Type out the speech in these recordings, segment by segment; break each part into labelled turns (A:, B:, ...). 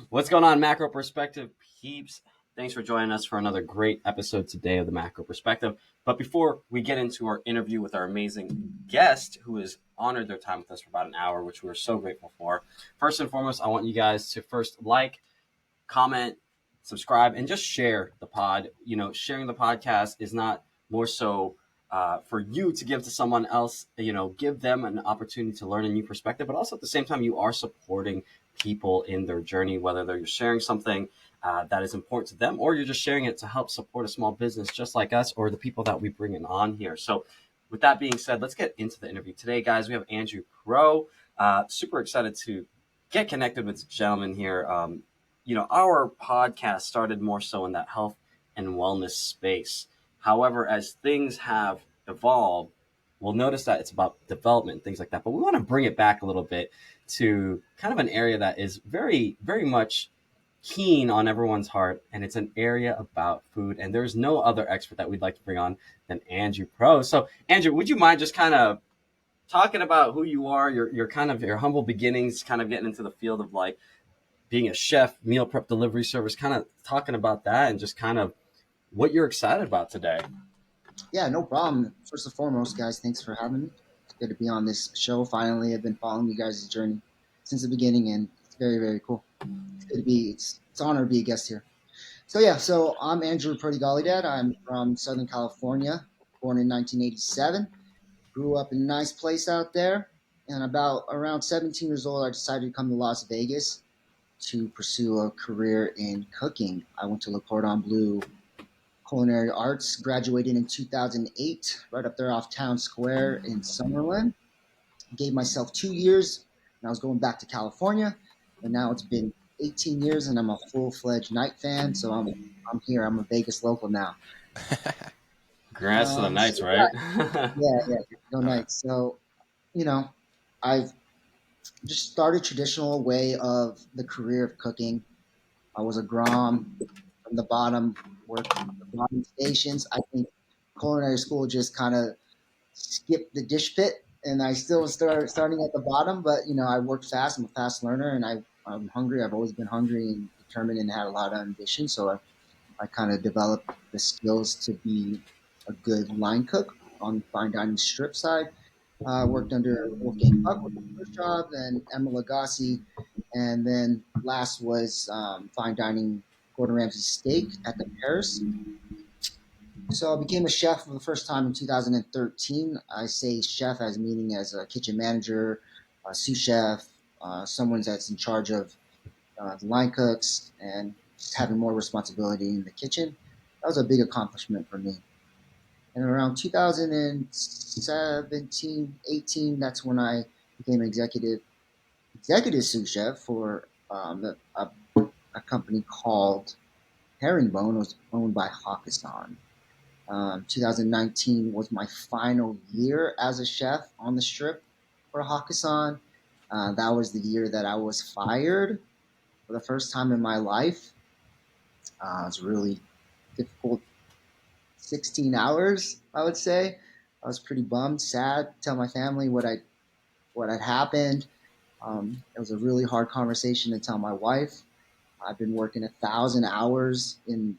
A: What's going on, Macro Perspective peeps? Thanks for joining us for another great episode today of the Macro Perspective. But before we get into our interview with our amazing guest, who has honored their time with us for about an hour, which we're so grateful for, first and foremost, I want you guys to first like, comment, subscribe, and just share the pod. You know, sharing the podcast is not more so for you to give to someone else, give them an opportunity to learn a new perspective, but also at the same time, you are supporting people in their journey, whether you're sharing something that is important to them, or you're just sharing it to help support a small business just like us or the people that we bring in on here. So with that being said, let's get into the interview today, guys. We have Andrew Pro. Super excited to get connected with the gentleman here. Our podcast started more so in that health and wellness space. However, as things have evolved, we'll notice that it's about development, things like that. But we want to bring it back a little bit to kind of an area that is very, very much keen on everyone's heart, and it's an area about food. And there's no other expert that we'd like to bring on than Andrew Pro. So, Andrew, would you mind just kind of talking about who you are, your kind of your humble beginnings, kind of getting into the field of like being a chef, meal prep delivery service, kind of talking about that and just kind of what you're excited about today.
B: Yeah, no problem. First and foremost, guys, thanks for having me. It's good to be on this show. Finally, I've been following you guys' journey since the beginning, and it's very, very cool. It's good to be. It's an honor to be a guest here. So I'm Andrew Prodigalidad. I'm from Southern California, born in 1987. Grew up in a nice place out there, and about around 17 years old, I decided to come to Las Vegas to pursue a career in cooking. I went to Le Cordon Bleu Culinary Arts, graduated in 2008, right up there off Town Square in Summerlin. Gave myself 2 years, and I was going back to California. And now it's been 18 years, and I'm a full-fledged night fan. So I'm here. I'm a Vegas local now.
A: Congrats to the Knights,
B: So
A: right?
B: yeah, go Knights. So I've just started traditional way of the career of cooking. I was a grom from the bottom, worked on the bottom stations. I think culinary school just kind of skipped the dish pit, and I still starting at the bottom. But I work fast. I'm a fast learner, and I'm hungry. I've always been hungry and determined, and had a lot of ambition. So I kind of developed the skills to be a good line cook on the fine dining strip side. Worked under Wolfgang Puck with the first job, then Emma Lagasse, and then last was fine dining Gordon Ramsay steak at the Paris. So I became a chef for the first time in 2013. I say chef as meaning as a kitchen manager, a sous chef, someone that's in charge of the line cooks and just having more responsibility in the kitchen. That was a big accomplishment for me. And around 2017, 18, that's when I became executive sous chef for a company called Herringbone. It was owned by Hakkasan. 2019 was my final year as a chef on the strip for Hakkasan. That was the year that I was fired for the first time in my life. It was really difficult 16 hours, I would say. I was pretty bummed, sad, tell my family what had happened. It was a really hard conversation to tell my wife. I've been working 1,000 hours in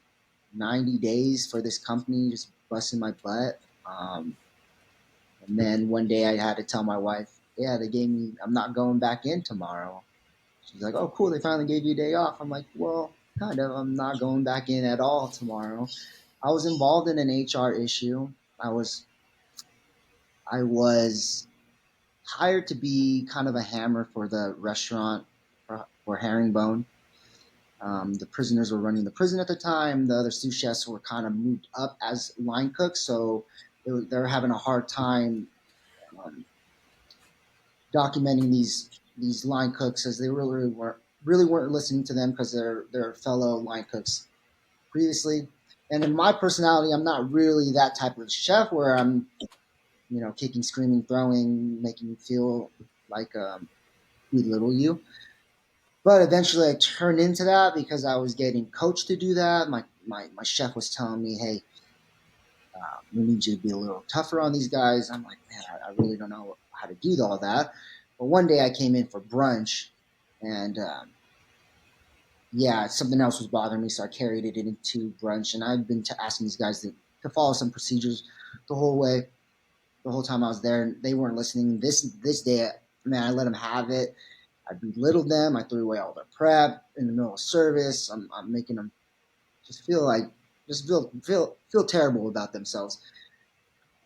B: 90 days for this company, just busting my butt. And then one day I had to tell my wife, yeah, I'm not going back in tomorrow. She's like, oh, cool, they finally gave you a day off. I'm like, well, kind of. I'm not going back in at all tomorrow. I was involved in an HR issue. I was hired to be kind of a hammer for the restaurant for Herringbone. The prisoners were running the prison at the time. The other sous chefs were kind of moved up as line cooks, so they were having a hard time um, documenting these line cooks, as they really weren't listening to them because they're fellow line cooks previously. And in my personality, I'm not really that type of chef where I'm kicking, screaming, throwing, making you feel like belittle you. But eventually, I turned into that because I was getting coached to do that. My chef was telling me, "Hey, we need you to be a little tougher on these guys." I'm like, man, I really don't know how to do all that. But one day, I came in for brunch, and yeah, something else was bothering me, so I carried it into brunch. And I've been asking these guys to follow some procedures the whole way, the whole time I was there, and they weren't listening. This day, man, I let them have it. I belittled them. I threw away all their prep in the middle of service. I'm making them just feel like just feel terrible about themselves.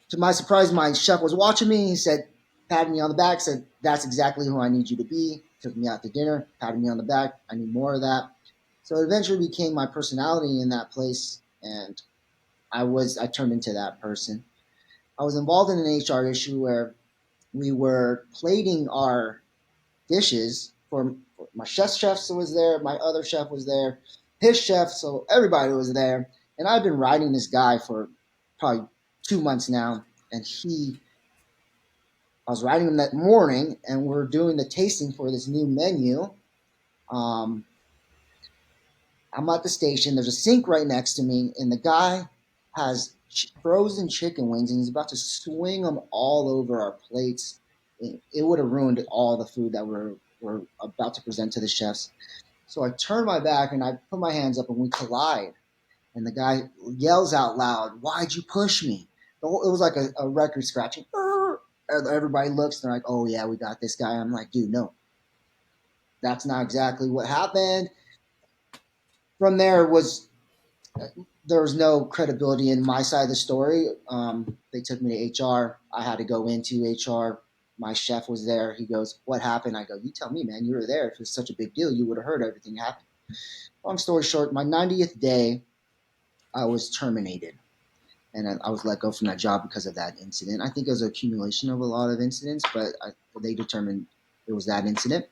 B: To my surprise, my chef was watching me. He said, patted me on the back, said, "That's exactly who I need you to be." Took me out to dinner, patted me on the back. I need more of that. So it eventually became my personality in that place, and I turned into that person. I was involved in an HR issue where we were plating our dishes for my chef was there, my other chef was there, his chef, so everybody was there. And I've been riding this guy for probably 2 months now, and I was riding him that morning, and we're doing the tasting for this new menu. Um, I'm at the station. There's a sink right next to me, and the guy has frozen chicken wings, and he's about to swing them all over our plates. It would have ruined all the food that we're about to present to the chefs. So I turn my back and I put my hands up, and we collide. And the guy yells out loud, "Why'd you push me?" It was like a record scratching. Everybody looks, and they're like, "Oh yeah, we got this guy." I'm like, "Dude, no, that's not exactly what happened." From there was no credibility in my side of the story. They took me to HR. I had to go into HR. My chef was there. He goes, "What happened?" I go, "You tell me, man. You were there. If it's such a big deal, you would have heard everything happen." Long story short, my 90th day, I was terminated, and I was let go from that job because of that incident. I think it was an accumulation of a lot of incidents, but they determined it was that incident.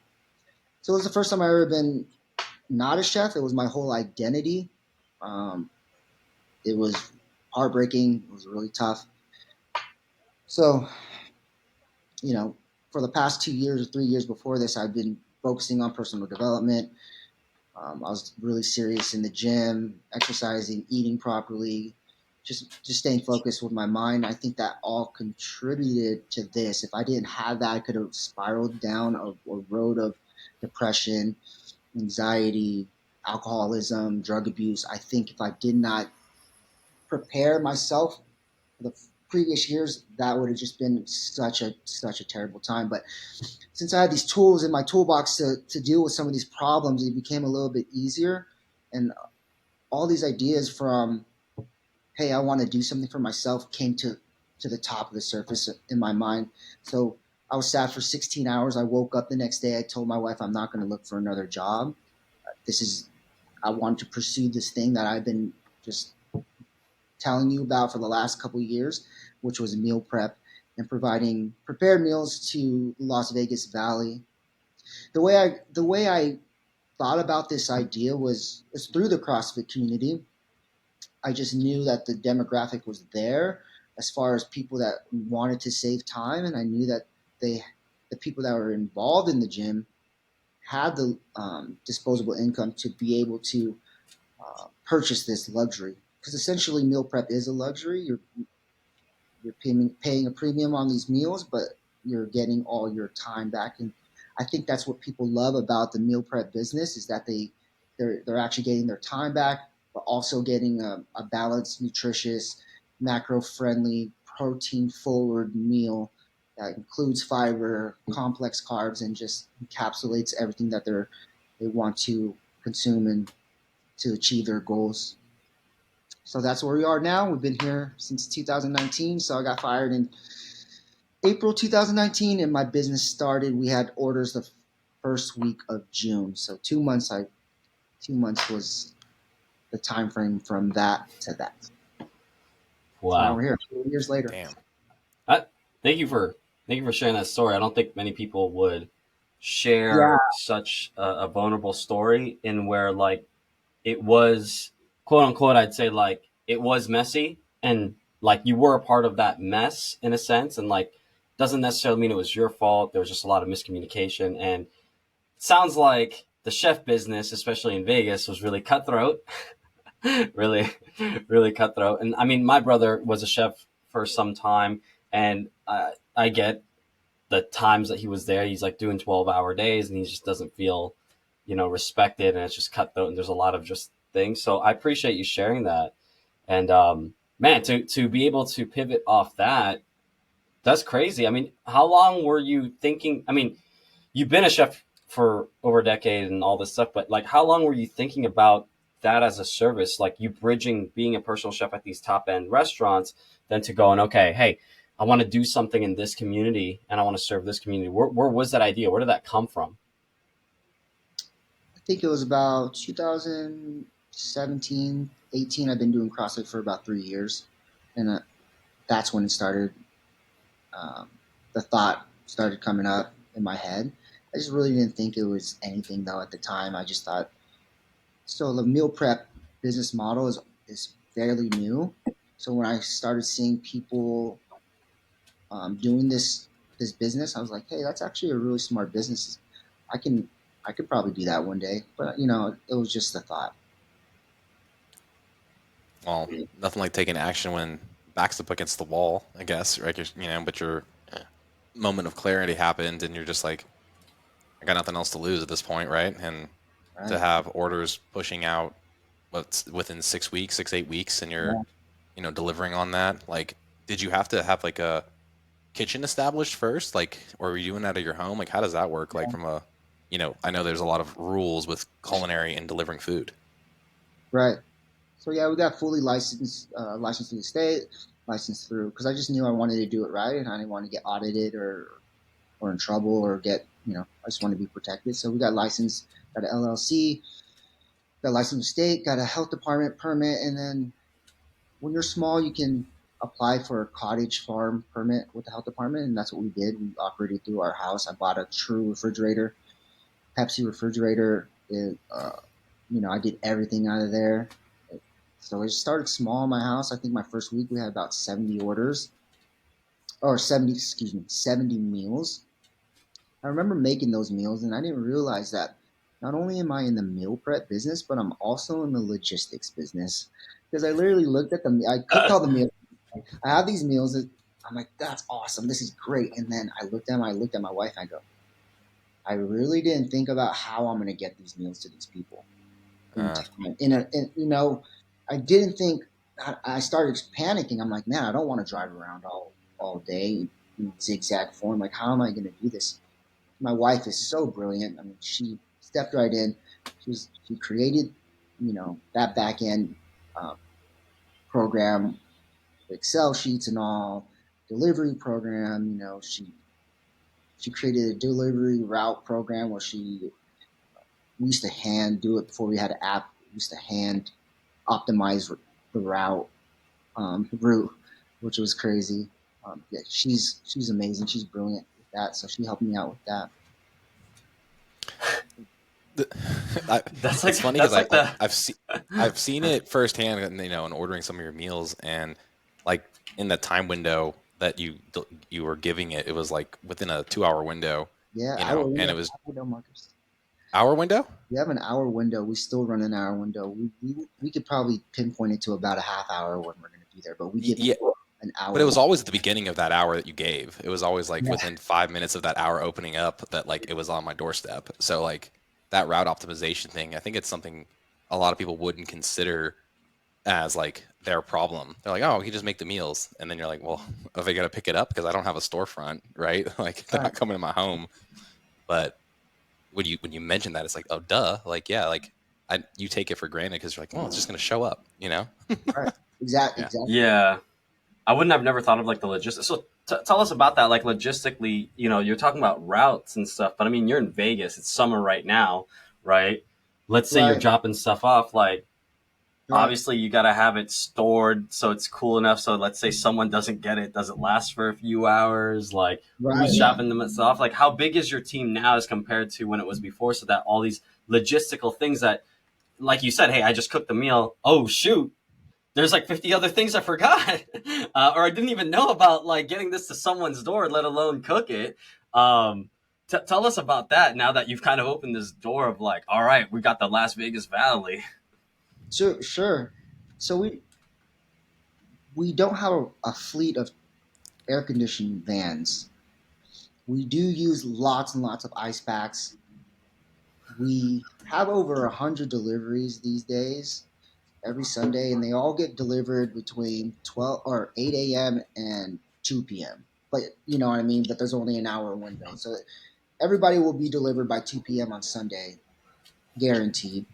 B: So it was the first time I ever been not a chef. It was my whole identity. Um, it was heartbreaking. It was really tough. So, for the past 2 years or 3 years before this, I've been focusing on personal development. I was really serious in the gym, exercising, eating properly, just staying focused with my mind. I think that all contributed to this. If I didn't have that, I could have spiraled down a road of depression, anxiety, alcoholism, drug abuse. I think if I did not prepare myself for the previous years, that would have just been such a terrible time. But since I had these tools in my toolbox to deal with some of these problems, it became a little bit easier. And all these ideas from, hey, I want to do something for myself, came to the top of the surface in my mind. So I was sad for 16 hours. I woke up the next day. I told my wife I'm not going to look for another job. This is I want to pursue this thing that I've been just telling you about for the last couple of years, which was meal prep and providing prepared meals to Las Vegas Valley. The way I thought about this idea was through the CrossFit community. I just knew that the demographic was there as far as people that wanted to save time, and I knew that the people that were involved in the gym had the disposable income to be able to purchase this luxury. Because essentially, meal prep is a luxury. You're paying a premium on these meals, but you're getting all your time back. And I think that's what people love about the meal prep business is that they're actually getting their time back, but also getting a balanced, nutritious, macro friendly, protein forward meal that includes fiber, complex carbs, and just encapsulates everything that they want to consume and to achieve their goals. So that's where we are now. We've been here since 2019. So I got fired in April 2019, and my business started. We had orders the first week of June. So 2 months. 2 months was the time frame from that to that. So now
A: Wow.
B: we're here 4 years later.
C: Damn.
A: I, thank you for sharing that story. I don't think many people would
B: Yeah,
A: share such a vulnerable story in where like it was quote unquote I'd say like it was messy and like you were a part of that mess in a sense and like doesn't necessarily mean it was your fault. There was just a lot of miscommunication and it sounds like the chef business, especially in Vegas, was really cutthroat. really, really cutthroat. And I mean, my brother was a chef for some time, and I get the times that he was there. He's like doing 12-hour days, and he just doesn't feel respected, and it's just cutthroat, and there's a lot of just things. So I appreciate you sharing that. And man, to be able to pivot off that, that's crazy. I mean, how long were you thinking? I mean, you've been a chef for over a decade and all this stuff, but like, how long were you thinking about that as a service? Like, you bridging being a personal chef at these top end restaurants, then to going, okay, hey, I want to do something in this community and I want to serve this community. Where was that idea? Where did that come from?
B: I think it was about 2017, 18. I've been doing CrossFit for about 3 years, and that's when it started. Um, the thought started coming up in my head. I just really didn't think it was anything though at the time. I just thought so. The meal prep business model is fairly new. So when I started seeing people doing this business, I was like, hey, that's actually a really smart business. I can I could probably do that one day. But it was just a thought.
C: Well, nothing like taking action when back's up against the wall, I guess, right? But your moment of clarity happened, and you're just like, I got nothing else to lose at this point, right? And to
B: Right.
C: have orders pushing out what's within 6 weeks, 8 weeks, and you're,
B: Yeah.
C: delivering on that. Like, did you have to have like a kitchen established first, like, or were you doing that at your home? Like, how does that work? Like, from a, I know there's a lot of rules with culinary and delivering food.
B: Right. So yeah, we got fully licensed through the state, licensed through because I just knew I wanted to do it right, and I didn't want to get audited or in trouble or get I just want to be protected. So we got licensed, got an LLC, got licensed state, got a health department permit, and then when you're small, you can apply for a cottage farm permit with the health department, and that's what we did. We operated through our house. I bought a true refrigerator, Pepsi refrigerator. I did everything out of there. So it started small in my house. I think my first week we had about 70 orders, or 70, excuse me, 70 meals. I remember making those meals, and I didn't realize that not only am I in the meal prep business, but I'm also in the logistics business. Because I literally looked at them, I cooked all the meals. I have these meals. I'm like, that's awesome. This is great. And then I looked at my wife, and I go, I really didn't think about how I'm going to get these meals to these people in
C: Uh,
B: time. I didn't think. I started panicking. I'm like, man, I don't want to drive around all day in zigzag form. Like, how am I going to do this? My wife is so brilliant. I mean, she stepped right in. She created, that back end uh, program, Excel sheets and all, delivery program. She created a delivery route program where we used to hand do it before we had an app. We used to hand optimize the route, which was crazy. Yeah, she's amazing. She's brilliant with that. So she helped me out with that.
C: I,
A: That's
C: it's
A: like
C: funny because
A: that's like the
C: I've seen it firsthand, in ordering some of your meals, and like in the time window that you were giving it, it was like within a 2 hour window,
B: Yeah, hour
C: and
B: window,
C: it was
B: hour window, Marcus.
C: hour window.
B: We have an hour window. We still run an hour window. We could probably pinpoint it to about a half hour when we're going to be there, but we give
C: Yeah,
B: an
C: but it
B: hour.
C: was always at the beginning of that hour that you gave. It was always like
B: Yeah,
C: within 5 minutes of that hour opening up that like it was on my doorstep. So like that route optimization thing, I think it's something a lot of people wouldn't consider as like their problem. They're like, oh, he just make the meals, and then you're like, well, are they gonna pick it up because I don't have a storefront, right? Like they're
B: right,
C: not coming to my home. But when you mention that, it's like, oh, duh, like yeah, like you take it for granted because you're like, well, it's just gonna show up.
B: right. Exactly,
C: Yeah.
B: exactly.
A: yeah. I wouldn't have never thought of like the logistics. So tell us about that. Like logistically, you're talking about routes and stuff, but I mean, you're in Vegas. It's summer right now, right? Let's say you're
B: Right,
A: dropping stuff off. Like
B: right,
A: obviously, you got to have it stored so it's cool enough. So let's say someone doesn't get it, does it last for a few hours? Like
B: right.
A: who's dropping them stuff? Like how big is your team now as compared to when it was before? So that all these logistical things that, like you said, hey, I just cooked the meal. Oh shoot, there's like 50 other things I forgot, or I didn't even know about, like getting this to someone's door, let alone cook it. Um, tell us about that now that you've kind of opened this door of like, all right, we got the Las Vegas Valley.
B: Sure, sure. So we don't have a fleet of air conditioned vans. We do use lots and lots of ice packs, We have over 100 deliveries these days every Sunday, and they all get delivered between 12 or 8 a.m. and 2 p.m. But you know what I mean? But there's only an hour window. So everybody will be delivered by 2 p.m. on Sunday, guaranteed.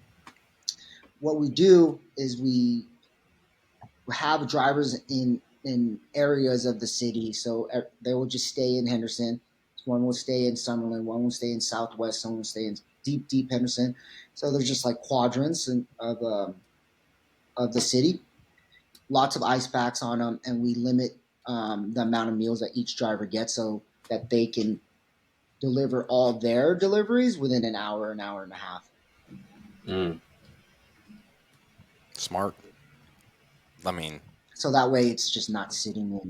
B: What we do is we have drivers in areas of the city, so they will just stay in Henderson. One will stay in Summerlin, one will stay in Southwest, someone will stay in deep Henderson. So there's just like quadrants of the city. Lots of ice packs on them, and we limit the amount of meals that each driver gets so that they can deliver all their deliveries within an hour and a half.
A: Mm.
C: Smart. I mean,
B: So that way it's just not sitting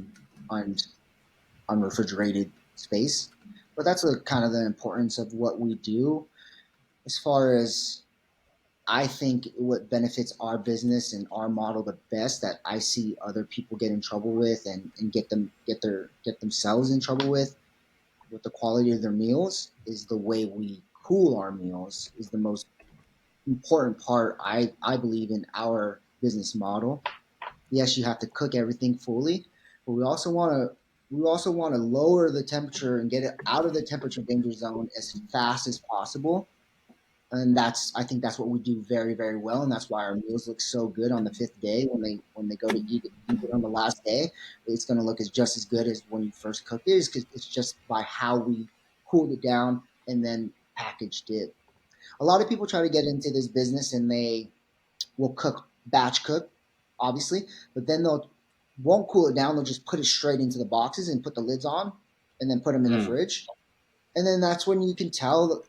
B: in unrefrigerated space. But that's kind of the importance of what we do. As far as I think what benefits our business and our model the best that I see other people get in trouble with and get themselves in trouble with the quality of their meals is the way we cool our meals is the most important part I believe in our business model. Yes, you have to cook everything fully, but we also want to lower the temperature and get it out of the temperature danger zone as fast as possible. And I think that's what we do very, very well, and that's why our meals look so good on the fifth day when they go to eat it on the last day. It's going to look just as good as when you first cooked it. Because it's just by how we cooled it down and then packaged it. A lot of people try to get into this business and they will batch cook, obviously, but then they'll won't cool it down. They'll just put it straight into the boxes and put the lids on, and then put them in the
A: Mm.
B: fridge. And then that's when you can tell,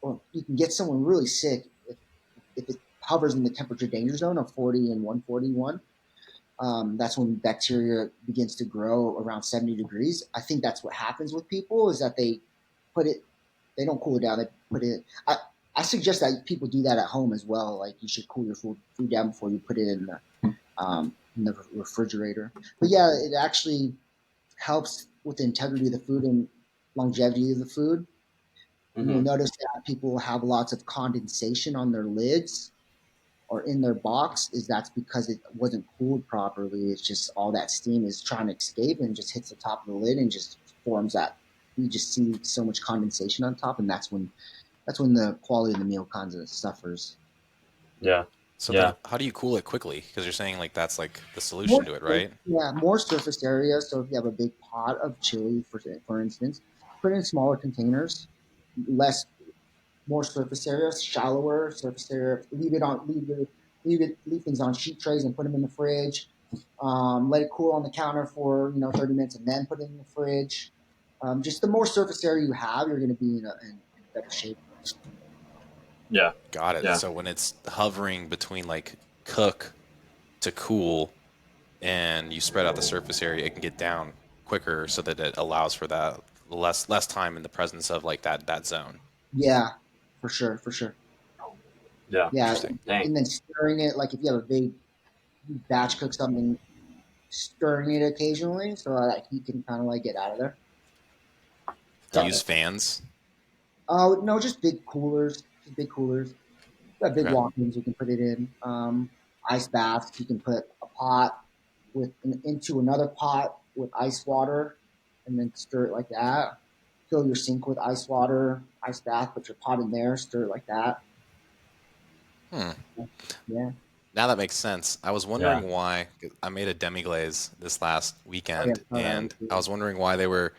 B: or you can get someone really sick if it hovers in the temperature danger zone of 40 and 141. That's when bacteria begins to grow around 70 degrees. I think that's what happens with people is that put it, they don't cool it down. They put it. I suggest that people do that at home as well. Like you should cool your food down before you put it in the refrigerator. But yeah, it actually helps with the integrity of the food and longevity of the food. And you'll
A: Mm-hmm.
B: notice that people have lots of condensation on their lids or in their box is that's because it wasn't cooled properly. It's just all that steam is trying to escape and just hits the top of the lid and just forms that. You just see so much condensation on top, and that's when the quality of the meal kind of suffers.
A: Yeah.
C: so
A: Yeah.
C: then how do you cool it quickly? Because you're saying like that's like the
B: More,
C: solution to it, right?
B: yeah, more surface area. So if you have a big pot of chili, for instance, put it in smaller containers, less more surface area, shallower surface area. Leave things on sheet trays and put them in the fridge. Let it cool on the counter for 30 minutes and then put it in the fridge. Just the more surface area you have, you're going to be in better shape.
A: Yeah.
C: Got it.
A: Yeah.
C: So when it's hovering between like cook to cool and you spread out the surface area, it can get down quicker so that it allows for that less time in the presence of like that zone.
B: Yeah, for sure, for sure.
A: Yeah.
B: Yeah,
C: Interesting.
A: Dang.
B: and then stirring it like if you have a big batch cook something, stirring it occasionally so that heat can kind of like get out of there.
C: Do you
A: Got
C: use
A: it.
C: fans?
B: No, just big coolers. Just big coolers. You have big
C: Okay.
B: walk-ins you can put it in. Ice baths. You can put a pot into another pot with ice water, and then stir it like that. Fill your sink with ice water, ice bath. Put your pot in there. Stir it like that.
C: Hmm.
B: Yeah.
C: Now that makes sense. I was
A: Yeah.
C: wondering why I made a demi glaze this last
B: Oh yeah.
C: weekend,
B: Oh, that was
C: and I
B: good.
C: was wondering why they were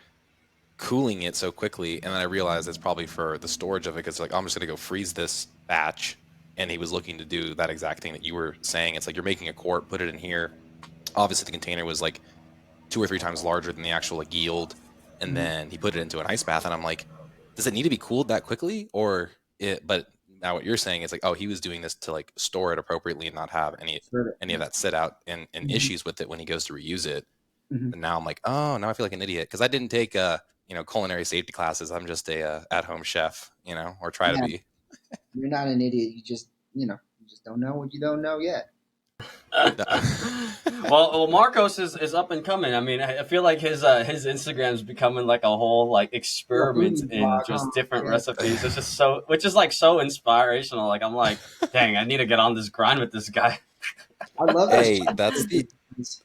C: cooling it so quickly, and then I realized it's probably for the storage of it. Because like, oh, I'm just gonna go freeze this batch, and he was looking to do that exact thing that you were saying. It's like you're making a quart, put it in here. Obviously, the container was like 2 or 3 times larger than the actual like yield, and
B: Mm-hmm.
C: then he put it into an ice bath, and I'm like, does it need to be cooled that quickly, or it? But now what you're saying is like, oh, he was doing this to like store it appropriately and not have
B: Stir it.
C: any of that sit out and
B: Mm-hmm.
C: issues with it when he goes to reuse it.
B: Mm-hmm.
C: And now I'm like, oh, now I feel like an idiot because I didn't take culinary safety classes. I'm just a at home chef, or try to
B: Yeah.
C: be.
B: You're not an idiot. You just don't know what you don't know yet.
A: Well, Marcos is up and coming. I mean, I feel like his Instagram's becoming like a whole like
B: Like a
A: experiment
B: foodie
A: in
B: blog, huh?
A: just different
B: Yeah.
A: recipes. It's just so, which is like so inspirational. Like I'm like, dang, I need to get on this grind with this guy.
B: I love those
C: Hey, that's
B: cheesecake ones.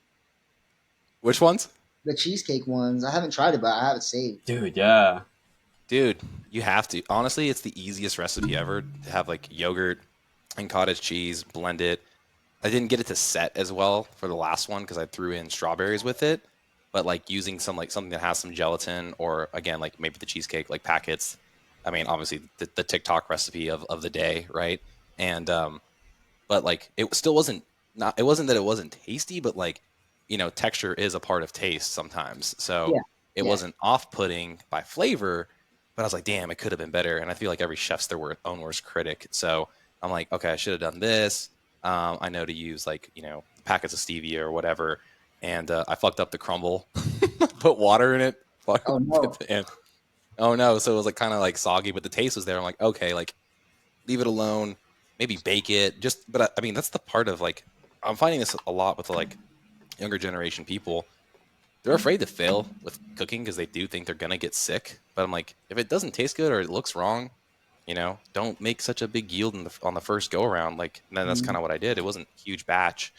C: which ones?
B: The cheesecake ones. I haven't tried it, but I have it saved.
A: Dude, yeah.
C: Dude, you have to. Honestly, it's the easiest recipe ever to have like yogurt and cottage cheese, blend it. I didn't get it to set as well for the last one because I threw in strawberries with it. But like using some like something that has some gelatin or again like maybe the cheesecake like packets. I mean, obviously the TikTok recipe of the day, right? And but like it still wasn't not it wasn't that it wasn't tasty, but like texture is a part of taste sometimes. So
B: Yeah,
C: it
B: yeah.
C: wasn't off-putting by flavor, but I was like, damn, it could have been better. And I feel like every chef's their own worst critic. So I'm like, okay, I should have done this. I know to use like packets of stevia or whatever, and I fucked up the crumble, put water in it,
B: Oh no.
C: and oh no, so it was like kind of like soggy, but the taste was there. I'm like, okay, like leave it alone, maybe bake it. But I mean, that's the part of like, I'm finding this a lot with like younger generation people. They're afraid to fail with cooking because they do think they're gonna get sick. But I'm like, if it doesn't taste good or it looks wrong, don't make such a big yield on the first go around. Like, and then that's kind of what I did. It wasn't a huge batch,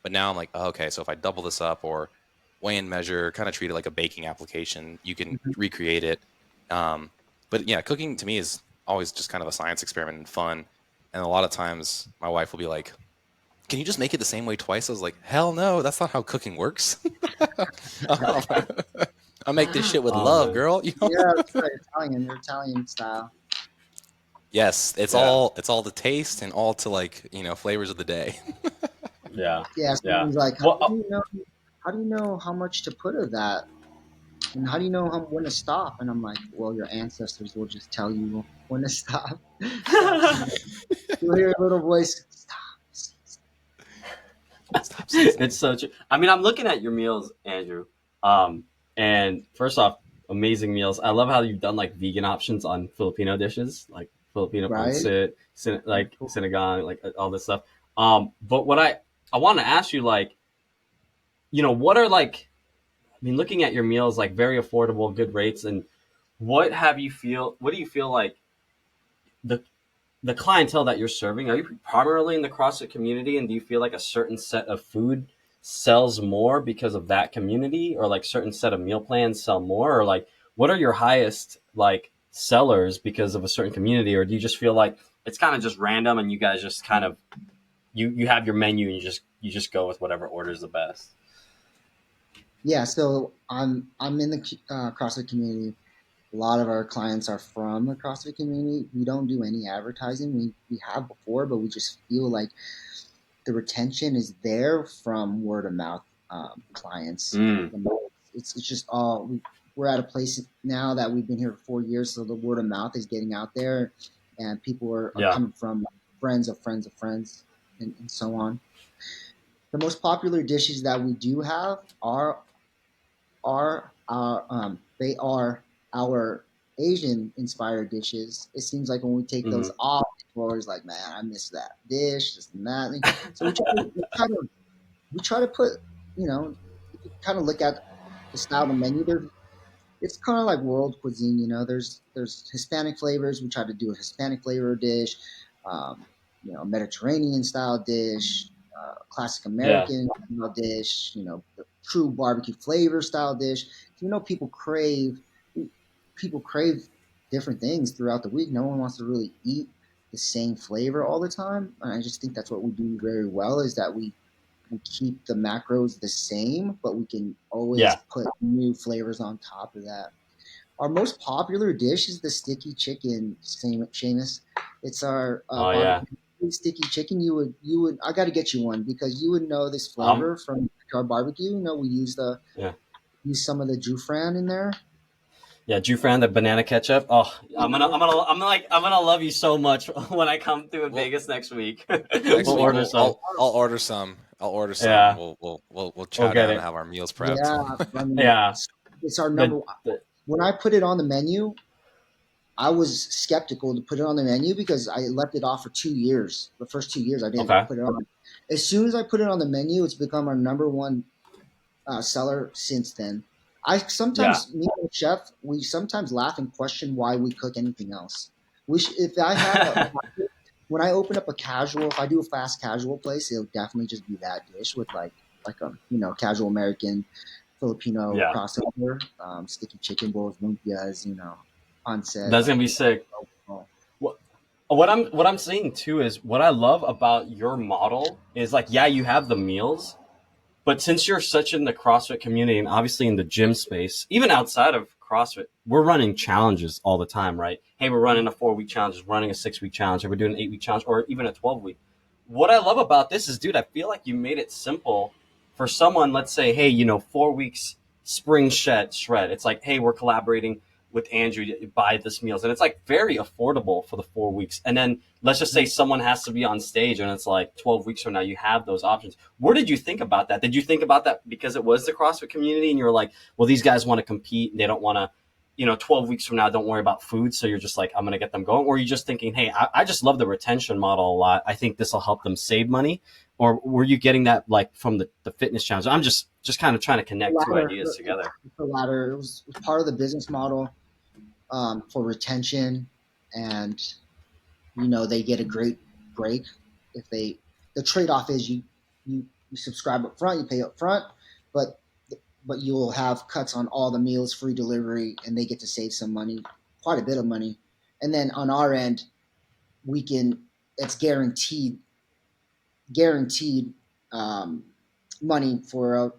C: but now I'm like, oh, okay, so if I double this up or weigh and measure, kind of treat it like a baking application, you can recreate it. But yeah, cooking to me is always just kind of a science experiment and fun. And a lot of times my wife will be like, can you just make it the same way twice? I was like, hell no, that's not how cooking works. I'll make this shit with
A: Oh
C: love,
A: man.
C: girl.
B: Yeah, that's right. Your Italian style.
C: Yes,
A: Yeah.
C: it's all the taste and all to like, flavors of the day.
A: Yeah.
B: Yeah,
A: Yeah.
B: someone's like,
A: Well,
B: how do you know how much to put of that? And how do you know when to stop? And I'm like, well, your ancestors will just tell you when to stop. Stop. You'll hear a little voice. Stop.
C: Stop seasoning.
A: it's so true. I mean, I'm looking at your meals, Andrew. And first off, amazing meals. I love how you've done like vegan options on Filipino dishes, like Filipino
B: Right?
A: pancit, like sinigang, like all this stuff. But what I want to ask you, like, what are like? I mean, looking at your meals, like very affordable, good rates, and what do you feel like the the clientele that you're serving, are you primarily in the CrossFit community, and do you feel like a certain set of food sells more because of that community, or like certain set of meal plans sell more, or like what are your highest like sellers because of a certain community, or do you just feel like it's kind of just random and you guys just kind of you have your menu and you just go with whatever orders the best?
B: Yeah, so I'm in the CrossFit community. A lot of our clients are from the CrossFit community. We don't do any advertising. We have before, but we just feel like the retention is there from word of mouth clients.
A: Mm,
B: It's just all we're at a place now that we've been here for 4 years, so the word of mouth is getting out there, and people are
A: yeah.
B: coming from friends of friends of friends, and so on. The most popular dishes that we do have are our they are our Asian inspired dishes. It seems like when we take those
A: Hmm.
B: off, we're always like, man, I miss that dish, this and that. So we try to put, if you kind of look at the style of the menu, it's kind of like world cuisine. There's Hispanic flavors. We try to do a Hispanic flavor dish, um, Mediterranean style dish, classic
A: Yeah.
B: American style dish. The true barbecue flavor style dish. People crave different things throughout the week. No one wants to really eat the same flavor all the time. And I just think that's what we do very well is that we keep the macros the same, but we can always
A: Yeah.
B: put new flavors on top of that. Our most popular dish is the sticky chicken, Seamus. It's our
A: Oh yeah.
B: barbecue sticky chicken. You would. I got to get you one because you would know this
A: um
B: flavor from our barbecue. We
A: yeah.
B: use some of the jufran in there.
A: Yeah, Jufran, the banana ketchup. Oh, I'm gonna love you so much when I come through in
C: Well,
A: Vegas next week.
C: next
A: We'll
C: week
A: order some.
C: I'll order some. I'll order some.
A: Yeah,
C: We'll
A: we'll
C: chow
A: get
C: down and
A: it.
C: have our meals prepped.
B: Yeah, I mean,
A: Yeah,
B: it's our number
A: the,
B: one.
A: the
B: When I put it on the menu, I was skeptical to put it on the menu because I left it off for 2 years. The first 2 years I didn't
A: Okay.
B: put it on. As soon as I put it on the menu, it's become our number one seller since then. I
A: Yeah.
B: sometimes, me and the chef, we sometimes laugh and question why we cook anything else. If I have when I open up a casual, if I do a fast casual place, it'll definitely just be that dish with like a casual American Filipino
A: Yeah.
B: crossover, sticky chicken bowls, lumpias, pancit,
A: That's gonna be sick. What what I'm seeing too is what I love about your model is like, yeah, you have the meals, but since you're such in the CrossFit community and obviously in the gym space, even outside of CrossFit, we're running challenges all the time, right? Hey, we're running a 4 week challenge, running a 6 week challenge, or we're doing an 8 week challenge, or even a 12 week. What I love about this is, dude, I feel like you made it simple for someone. Let's say, hey, 4 weeks spring shred. It's like, hey, we're collaborating with Andrew to buy this meals, and it's like very affordable for the 4 weeks. And then let's just say someone has to be on stage, and it's like 12 weeks from now, you have those options. Where did you think about that? Did you think about that because it was the CrossFit community, and you're like, well, these guys want to compete, and they don't want to 12 weeks from now, don't worry about food. So you're just like, I'm going to get them going. Or are you just thinking, hey, I just love the retention model a lot. I think this will help them save money. Or were you getting that like from the fitness challenge? I'm just kind of trying to connect two
B: latter,
A: ideas together.
B: the latter. It was part of the business model for retention, and they get a great break if they. The trade off is you subscribe up front, you pay up front, but you'll have cuts on all the meals, free delivery, and they get to save some money, quite a bit of money. And then on our end, we can it's guaranteed um, money for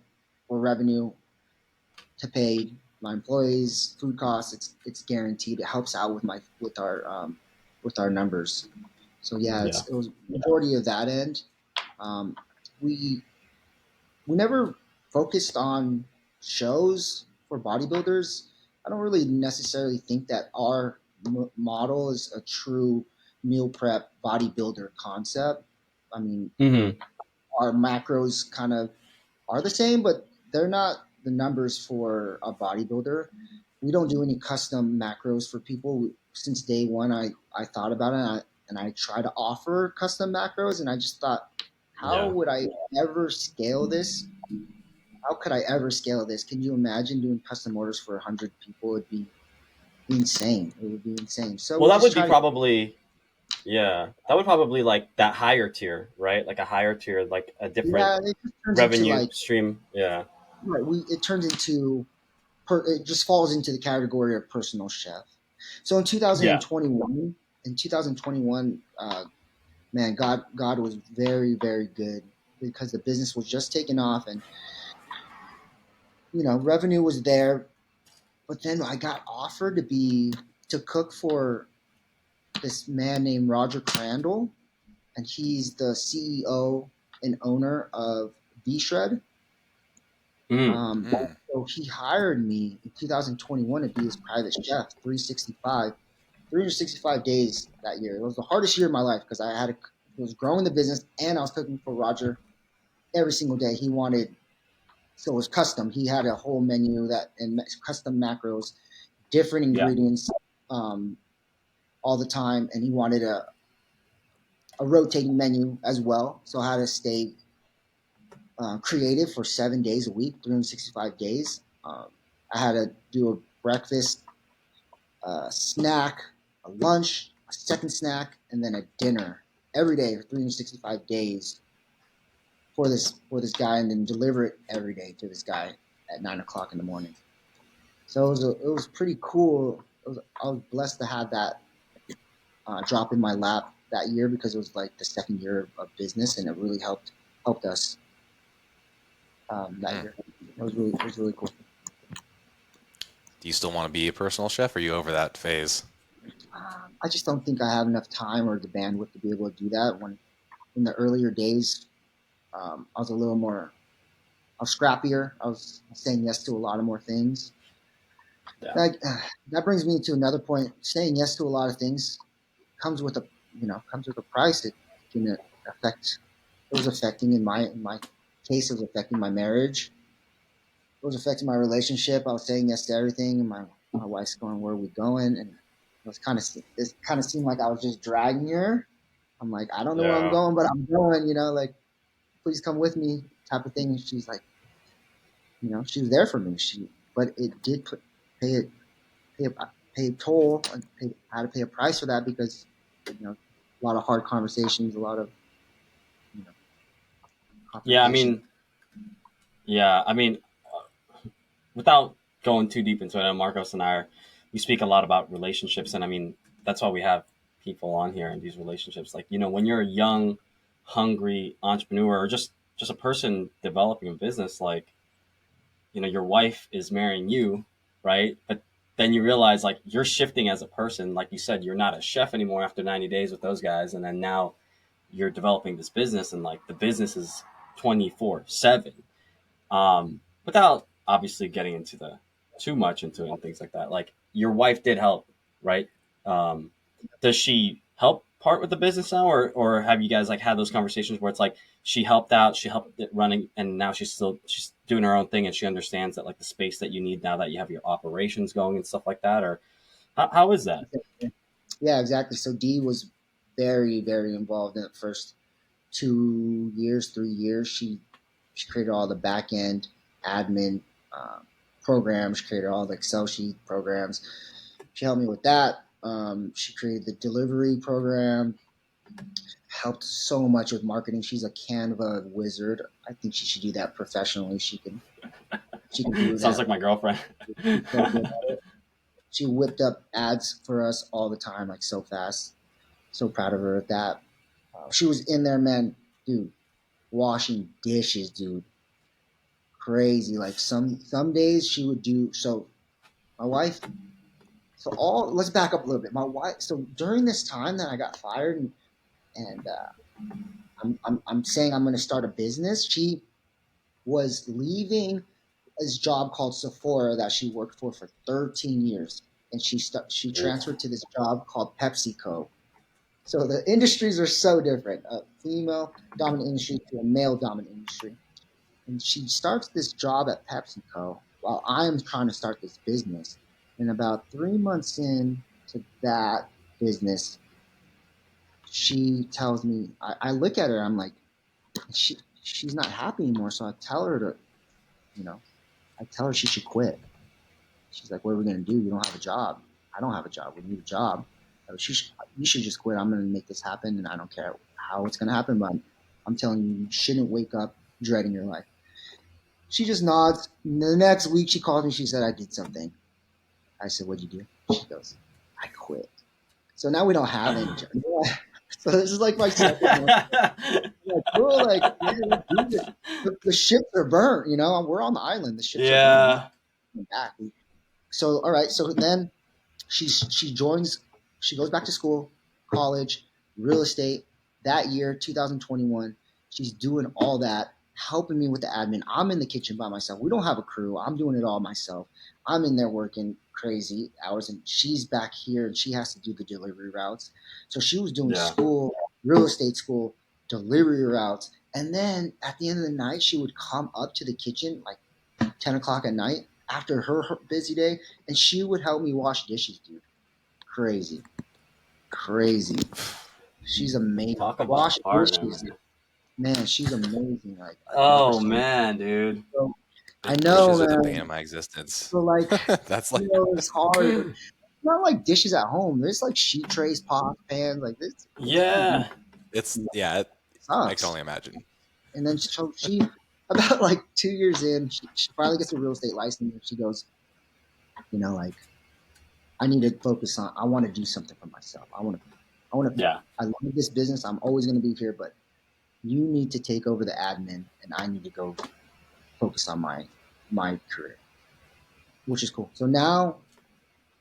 B: revenue to pay my employees, food costs. It's guaranteed. It helps out with our numbers. So yeah,
A: Yeah.
B: it was majority of that end. Um, we we never focused on shows for bodybuilders. I don't really necessarily think that our model is a true meal prep bodybuilder concept. I mean,
A: Mm-hmm.
B: our macros kind of are the same, but they're not the numbers for a bodybuilder. We don't do any custom macros for people. Since day one, I thought about it, and I try to offer custom macros, and I just thought, how
A: Yeah.
B: would I ever scale this? How could I ever scale this? Can you imagine doing custom orders for 100 people? It'd be insane. It would be insane. So
A: Well,
B: we
A: that
B: just
A: would be
B: try to.
A: probably, yeah, that would probably like that higher tier, right? Like a higher tier, like a different
B: Yeah, it just turns into
A: revenue
B: like
A: stream. Yeah.
B: right. It turns into it just falls into the category of personal chef. So in
A: Yeah.
B: 2021, man, God was very, very good because the business was just taking off, and revenue was there. But then I got offered to cook for this man named Roger Crandall, and he's the CEO and owner of V-Shred.
A: Mm.
B: So he hired me in 2021 to be his private chef, 365 days that year. It was the hardest year of my life because I was growing the business and I was cooking for Roger every single day. He wanted, so it was custom. He had a whole menu and custom macros, different
A: Yeah.
B: ingredients um, all the time, and he wanted a rotating menu as well. So I had to stay creative for 7 days a week, 365 days. I had to do a breakfast, a snack, a lunch, a second snack, and then a dinner every day for 365 days for this guy, and then deliver it every day to this guy at 9 o'clock in the morning. So it was pretty cool. I was blessed to have that drop in my lap that year because it was like the second year of business, and it really helped us that year. It was really cool.
C: Do you still want to be a personal chef, or are you over that phase?
B: I just don't think I have enough time or the bandwidth to be able to do that. When in the earlier days, I was a little more, I was scrappier. I was saying yes to a lot of more things.
A: Yeah.
B: That brings me to another point. Saying yes to a lot of things comes with a price. It can affect. It was affecting in my case. It was affecting my marriage. It was affecting my relationship. I was saying yes to everything, and my wife's going, "Where are we going?" And it kind of seemed like I was just dragging her. I'm like, I don't know where I'm
A: Yeah.
B: going, but I'm going, like, please come with me type of thing. And she's like, she was there for me. But it did pay a, pay a, pay a toll. I had to pay a price for that because, a lot of hard conversations, a lot of, you know,
A: Yeah, I
B: confrontation.
A: mean, yeah, I mean, without going too deep into it, Marcos and we speak a lot about relationships, and I mean, that's why we have people on here in these relationships. Like, when you're a young, hungry entrepreneur or just a person developing a business, like, your wife is marrying you, right? But then you realize like you're shifting as a person. Like you said, you're not a chef anymore after 90 days with those guys, and then now you're developing this business, and like the business is 24/7, without obviously getting into the too much into it and things like that. Like your wife did help, right? Um, does she help part with the business now, or have you guys like had those conversations where it's like she helped out, she helped it running, and now she's doing her own thing, and she understands that like the space that you need now that you have your operations going and stuff like that, or how is that?
B: Yeah, exactly. So Dee was very, very involved in the first 2 years, 3 years. She created all the back end admin programs. She created all the Excel sheet programs. She helped me with that. She created the delivery program. Helped so much with marketing. She's a Canva wizard. I think she should do that professionally. She can do
A: Sounds
B: that.
A: like my girlfriend.
B: She's so good at it. She whipped up ads for us all the time, like so fast. So proud of her at that. She was in there, man, dude, washing dishes, dude. Crazy. Like some days she would do so. My wife. So all let's back up a little bit. My wife. So during this time that I got fired and I'm saying I'm going to start a business. She was leaving this job called Sephora that she worked for 13 years, and she transferred to this job called PepsiCo. So the industries are so different: a female dominant industry to a male dominant industry. And she starts this job at PepsiCo while I'm trying to start this business. And about 3 months into that business, she tells me, I look at her, I'm like, she's not happy anymore. So I tell her you know, I tell her she should quit. She's like, what are we going to do? You don't have a job. I don't have a job. We need a job. You should just quit. I'm going to make this happen. And I don't care how it's going to happen, but I'm telling you, you shouldn't wake up dreading your life. She just nods. The next week, she calls me. She said, I did something. I said, what'd you do? She goes, I quit. So now we don't have any job. So this is like my second one. Like, cool, like, yeah, let's do this. The ships are burnt, we're on the island. The ships are burnt.
A: Yeah.
B: Back. So, all right. So then she joins, she goes back to school, college, real estate. That year, 2021, she's doing all that, helping me with the admin. I'm in the kitchen by myself. We don't have a crew. I'm doing it all myself. I'm in there working crazy hours, and she's back here and she has to do the delivery routes. So she was doing
A: Yeah.
B: school, real estate school, delivery routes. And then at the end of the night, she would come up to the kitchen like 10 o'clock at night after her busy day, and she would help me wash dishes, dude. Crazy. Crazy. She's amazing.
A: Talk about
B: Wash
A: a partner,
B: dishes,
A: man.
B: man. She's amazing. Like, I love her
A: Oh
B: so much.
A: man, dude.
B: So,
C: The
B: I know,
C: dishes are the bane
B: man.
C: of my existence.
B: So, like,
C: That's like
B: it's hard. It's not like dishes at home. There's like sheet trays, pots, pans. Like, this
A: Yeah.
C: it's yeah. I can
B: sucks.
C: only imagine.
B: And then she about like 2 years in, she finally gets a real estate license. And she goes, like, I need to focus on. I want to do something for myself. I want to.
A: Yeah.
B: I love this business. I'm always going to be here, but you need to take over the admin, and I need to go focus on my career, which is cool. So now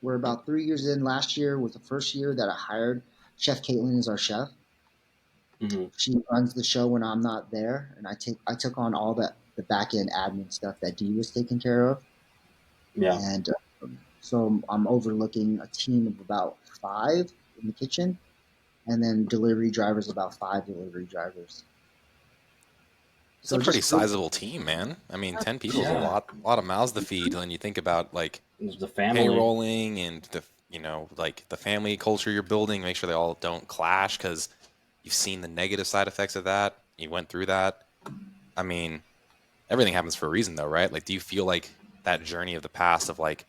B: we're about 3 years in. Last year was the first year that I hired Chef Caitlin as our chef.
A: Mm-hmm.
B: She runs the show when I'm not there, and I took on all the back end admin stuff that Dee was taking care of,
A: Yeah.
B: and so I'm overlooking a team of about 5 in the kitchen, and then delivery drivers, about 5 delivery drivers.
C: It's a
B: So
C: pretty
B: just
C: sizable team, man. I mean, 10 people is a
A: Yeah.
C: lot of mouths to feed when you think about like
A: It was the family.
C: payrolling and like the family culture you're building, make sure they all don't clash, because you've seen the negative side effects of that. You went through that. I mean, everything happens for a reason though, right? Like, do you feel like that journey of the past of like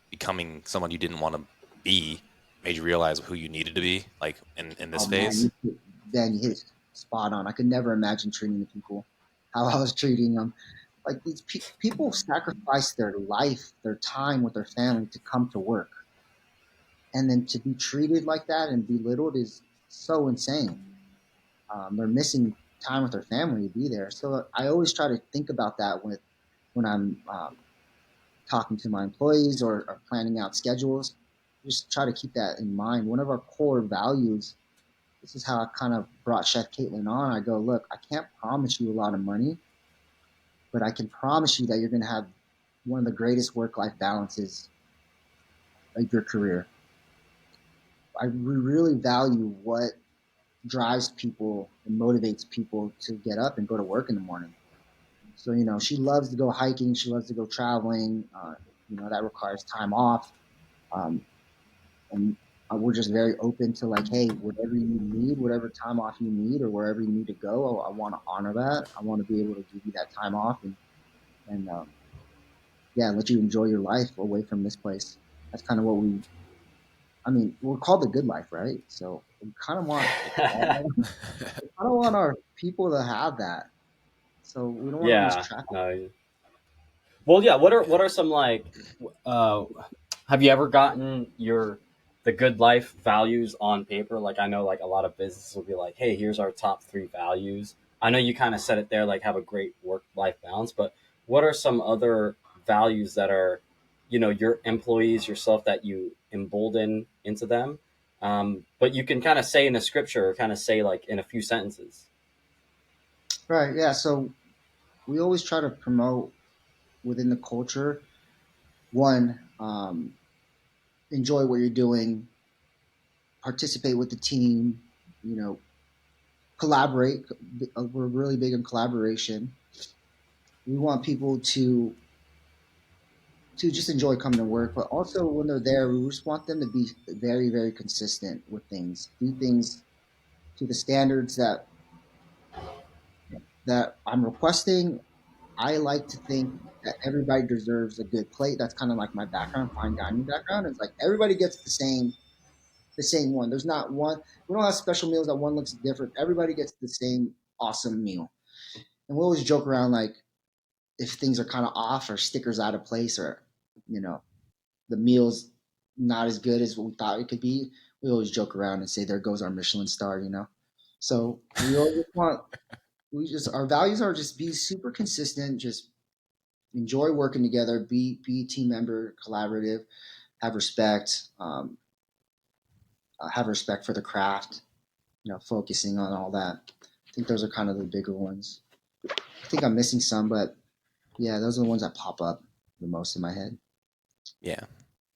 C: becoming someone you didn't want to be made you realize who you needed to be, like in this
B: Oh man,
C: phase?
B: you hit it spot on. I could never imagine treating the people how I was treating them. Like these people sacrifice their life, their time with their family to come to work, and then to be treated like that and belittled is so insane. They're missing time with their family to be there. So I always try to think about that when I'm talking to my employees or planning out schedules. Just try to keep that in mind. One of our core values. This is how I kind of brought Chef Caitlin on. I go, look, I can't promise you a lot of money, but I can promise you that you're going to have one of the greatest work-life balances of your career. We really value what drives people and motivates people to get up and go to work in the morning. So, she loves to go hiking. She loves to go traveling. That requires time off. Um, and we're just very open to like, hey, whatever you need, whatever time off you need, or wherever you need to go, I want to honor that. I want to be able to give you that time off and yeah, let you enjoy your life away from this place. That's kind of what I mean, we're called the good life, right? So we kind of want, I don't want our people to have that. So we don't want to lose
A: Yeah.
B: track.
A: No. Well, yeah. What are
C: Yeah.
A: what are some like? Uh, have you ever gotten the good life values on paper? Like I know, like a lot of businesses will be like, "Hey, here's our top 3 values." I know you kind of said it there, like have a great work life balance. But what are some other values that are, your employees, yourself, that you embolden into them? But you can kind of say in a scripture, or kind of say like in a few sentences.
B: Right. Yeah. So we always try to promote within the culture one, enjoy what you're doing, participate with the team, you know, collaborate. We're really big on collaboration. We want people to just enjoy coming to work, but also when they're there, we just want them to be very, very consistent with things, do things to the standards that I'm requesting. I like to think that everybody deserves a good plate. That's kind of like my background, fine dining background. It's like everybody gets the same one. There's not one. We don't have special meals that one looks different. Everybody gets the same awesome meal. And we always joke around like if things are kind of off or stickers out of place or you know the meal's not as good as what we thought it could be. We always joke around and say there goes our Michelin star. So we always want we just our values are just be super consistent, just enjoy working together, be a team member, collaborative, have respect, have respect for the craft, focusing on all that. I think those are kind of the bigger ones. I think I'm missing some, but yeah, those are the ones that pop up the most in my head.
C: Yeah.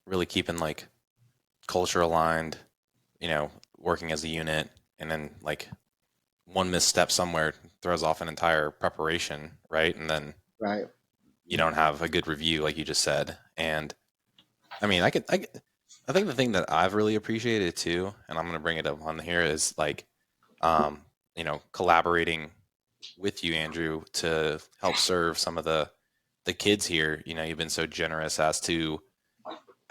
C: Really keeping like culture aligned, working as a unit, and then like one misstep somewhere throws off an entire preparation, right? And then
B: Right.
C: you don't have a good review, like you just said. And I mean, I think the thing that I've really appreciated too, and I'm going to bring it up on here, is like, um, collaborating with you, Andrew, to help serve some of the kids here. You've been so generous as to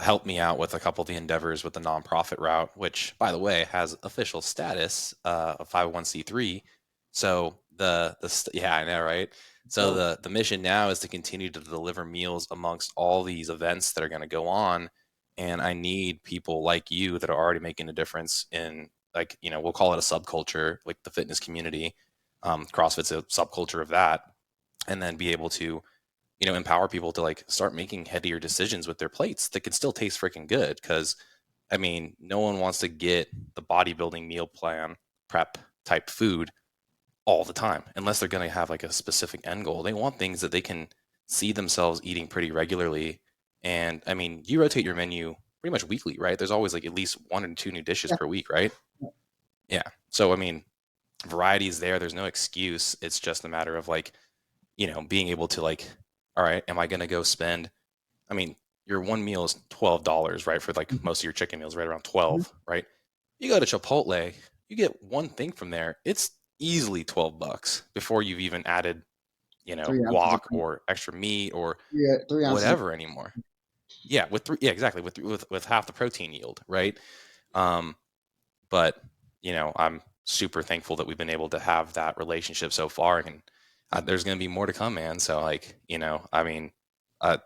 C: help me out with a couple of the endeavors with the nonprofit route, which, by the way, has official status of 501c3. So yeah, I know, right? So
B: So
C: the mission now is to continue to deliver meals amongst all these events that are going to go on, and I need people like you that are already making a difference in, like, we'll call it a subculture, like the fitness community. CrossFit's a subculture of that, and then be able to empower people to like start making headier decisions with their plates that can still taste freaking good. Because I mean, no one wants to get the bodybuilding meal plan prep type food all the time unless they're going to have like a specific end goal. They want things that they can see themselves eating pretty regularly. And I mean, you rotate your menu pretty much weekly, right? There's always like at least 1 or 2 new dishes
B: yeah,
C: per week, right? Yeah. So I mean, variety is there. There's no excuse. It's just a matter of like, being able to like, all right, am I going to go spend? I mean, your one meal is $12, right? For like most of your chicken meals, right around 12, right? You go to Chipotle, you get one thing from there. It's easily $12 before you've even added,
B: 3 ounces of
C: guac or extra meat or
B: 3 ounces of
C: whatever anymore. Yeah, yeah, exactly. With half the protein yield, right? Um, but I'm super thankful that we've been able to have that relationship so far, and there's going to be more to come, man. So like, I mean, uh,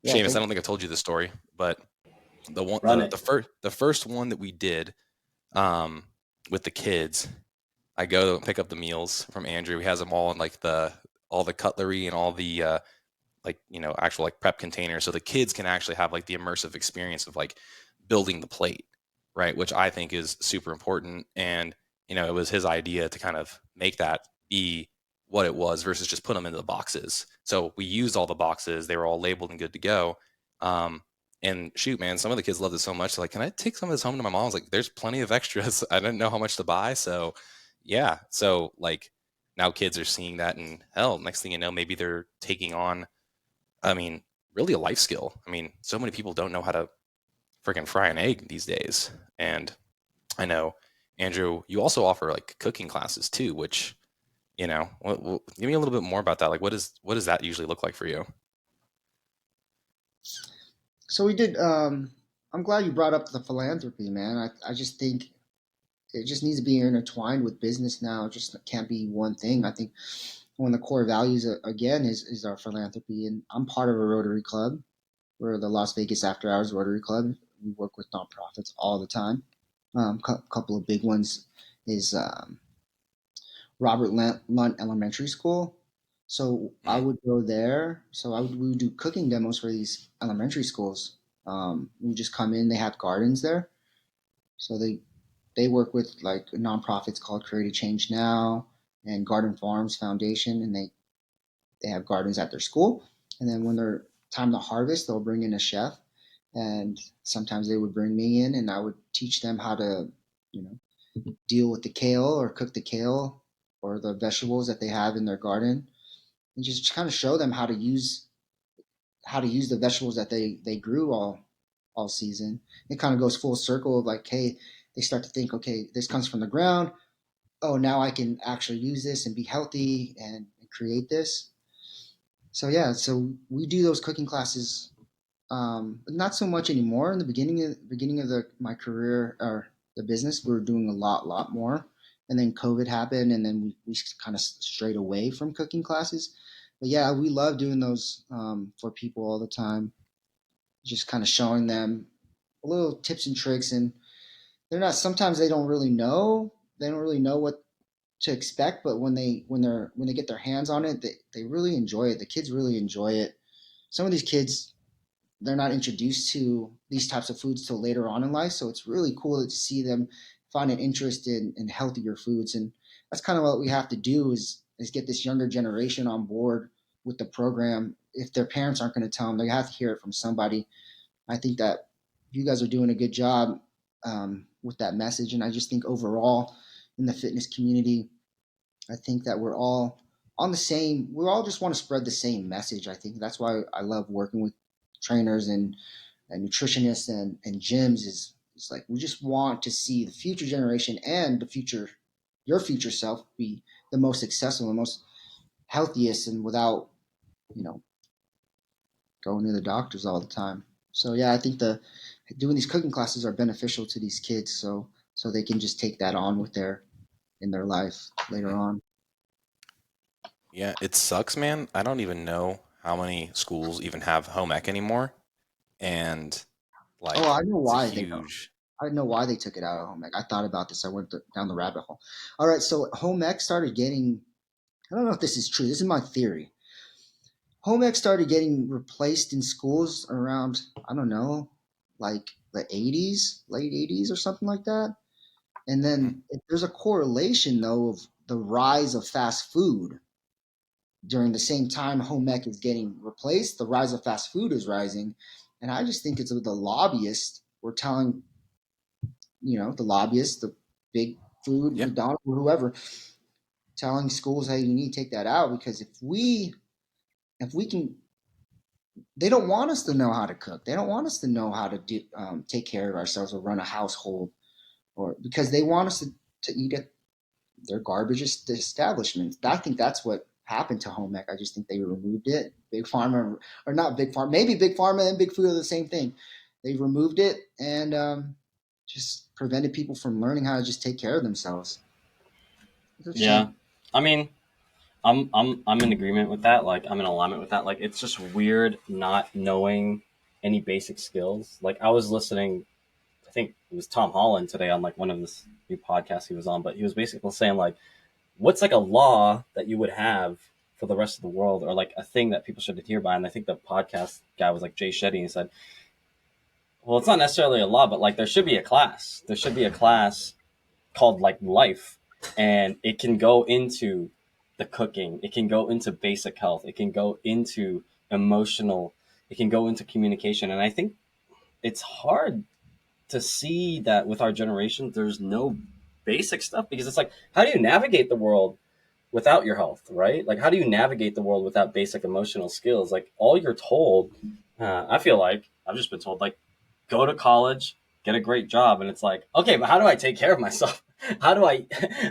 B: yeah.
C: Seamus, I don't think I told you the story, but
A: Run it.
C: the first one that we did um, with the kids, I go pick up the meals from Andrew. He has them all in like all the cutlery and all the like actual like prep containers, so the kids can actually have like the immersive experience of like building the plate, right? Which I think is super important. And it was his idea to kind of make that be what it was versus just put them into the boxes. So we used all the boxes; they were all labeled and good to go. Um, and shoot, man, some of the kids loved it so much. Like, can I take some of this home to my mom? I was like, there's plenty of extras. I didn't know how much to buy, so yeah. So like now kids are seeing that, and hell, next thing you know, maybe they're taking on, I mean, really a life skill. I mean, so many people don't know how to freaking fry an egg these days. And I know, Andrew, you also offer like cooking classes too, which, give me a little bit more about that. Like, what does that usually look like for you?
B: So we did. I'm glad you brought up the philanthropy, man. I just think it just needs to be intertwined with business now. It just can't be one thing. I think one of the core values again is our philanthropy, and I'm part of a Rotary Club. We're the Las Vegas After Hours Rotary Club. We work with nonprofits all the time. Couple of big ones is Robert Lunt Elementary School. So I
C: Mm,
B: would go there. We would do cooking demos for these elementary schools. We just come in. They have gardens there, so they work with like nonprofits called Create a Change Now and Garden Farms Foundation, and they have gardens at their school. And then when they're time to harvest, they'll bring in a chef, and sometimes they would bring me in, and I would teach them how to, you know, deal with the kale or cook the kale or the vegetables that they have in their garden, and just kind of show them how to use the vegetables that they grew all season. It kind of goes full circle of like, hey, they start to think, okay, this comes from the ground. Oh, now I can actually use this and be healthy and create this. So yeah, so we do those cooking classes, but not so much anymore. In the beginning of my career or the business, we were doing a lot more, and then COVID happened, and then we kind of strayed away from cooking classes. But yeah, we love doing those for people all the time, just kind of showing them a little tips and tricks, and they're not. Sometimes they don't really know. They don't really know what to expect, but when they get their hands on it, they really enjoy it. The kids really enjoy it. Some of these kids, they're not introduced to these types of foods till later on in life, so it's really cool to see them find an interest in healthier foods. And that's kind of what we have to do is get this younger generation on board with the program. If their parents aren't going to tell them, they have to hear it from somebody. I think that you guys are doing a good job with that message, and I just think overall in the fitness community, I think that we're all on the same. We all just want to spread the same message. I think that's why I love working with trainers and nutritionists and gyms. Is like we just want to see the future generation and the future, your future self, be the most successful, the most healthiest, and without you know going to the doctors all the time. So yeah, I think the doing these cooking classes are beneficial to these kids, so they can just take that on with their in their life later
C: mm.
B: on.
C: Yeah, it sucks, man. I don't even know how many schools even have home ec anymore. And
B: Oh,
C: like,
B: I know
C: it's a
B: why they don't.
C: huge,
B: I know why they took it out of home ec. I thought about this. I went down the rabbit hole. All right, so home ec started getting. I don't know if this is true. This is my theory. Home ec started getting replaced in schools around, I don't know, like the 80s, late 80s or something like that. And
C: mm,
B: then there's a correlation though of the rise of fast food during the same time home ec is getting replaced. The rise of fast food is rising, and I just think it's the lobbyists were telling the lobbyists, the big food,
C: yeah,
B: McDonald's, or whoever, telling schools, hey, you need to take that out because if we can they don't want us to know how to cook. They don't want us to know how to do take care of ourselves or run a household, or because they want us to eat at their garbage establishments. I think that's what happened to home ec. I just think they removed it. Big pharma, or not big pharma, maybe big pharma and big food are the same thing. They removed it and just prevented people from learning how to just take care of themselves. It's a
A: Yeah,
B: shame.
A: I mean, I'm in agreement with that. Like, I'm in alignment with that. Like, it's just weird not knowing any basic skills. Like, I was listening. I think it was Tom Holland today on like one of this new podcasts he was on, but he was basically saying like, what's like a law that you would have for the rest of the world, or like a thing that people should adhere by. And I think the podcast guy was like Jay Shetty, and he said, well, it's not necessarily a law, but like there should be a class. There should be a class called like life, and it can go into the cooking. It can go into basic health. It can go into emotional. It can go into communication. And I think it's hard to see that with our generation, there's no basic stuff, because it's like, how do you navigate the world without your health, right? Like, how do you navigate the world without basic emotional skills? Like, all you're told, I feel like I've just been told, like, go to college, get a great job, and it's like, okay, but how do I take care of myself? How do I,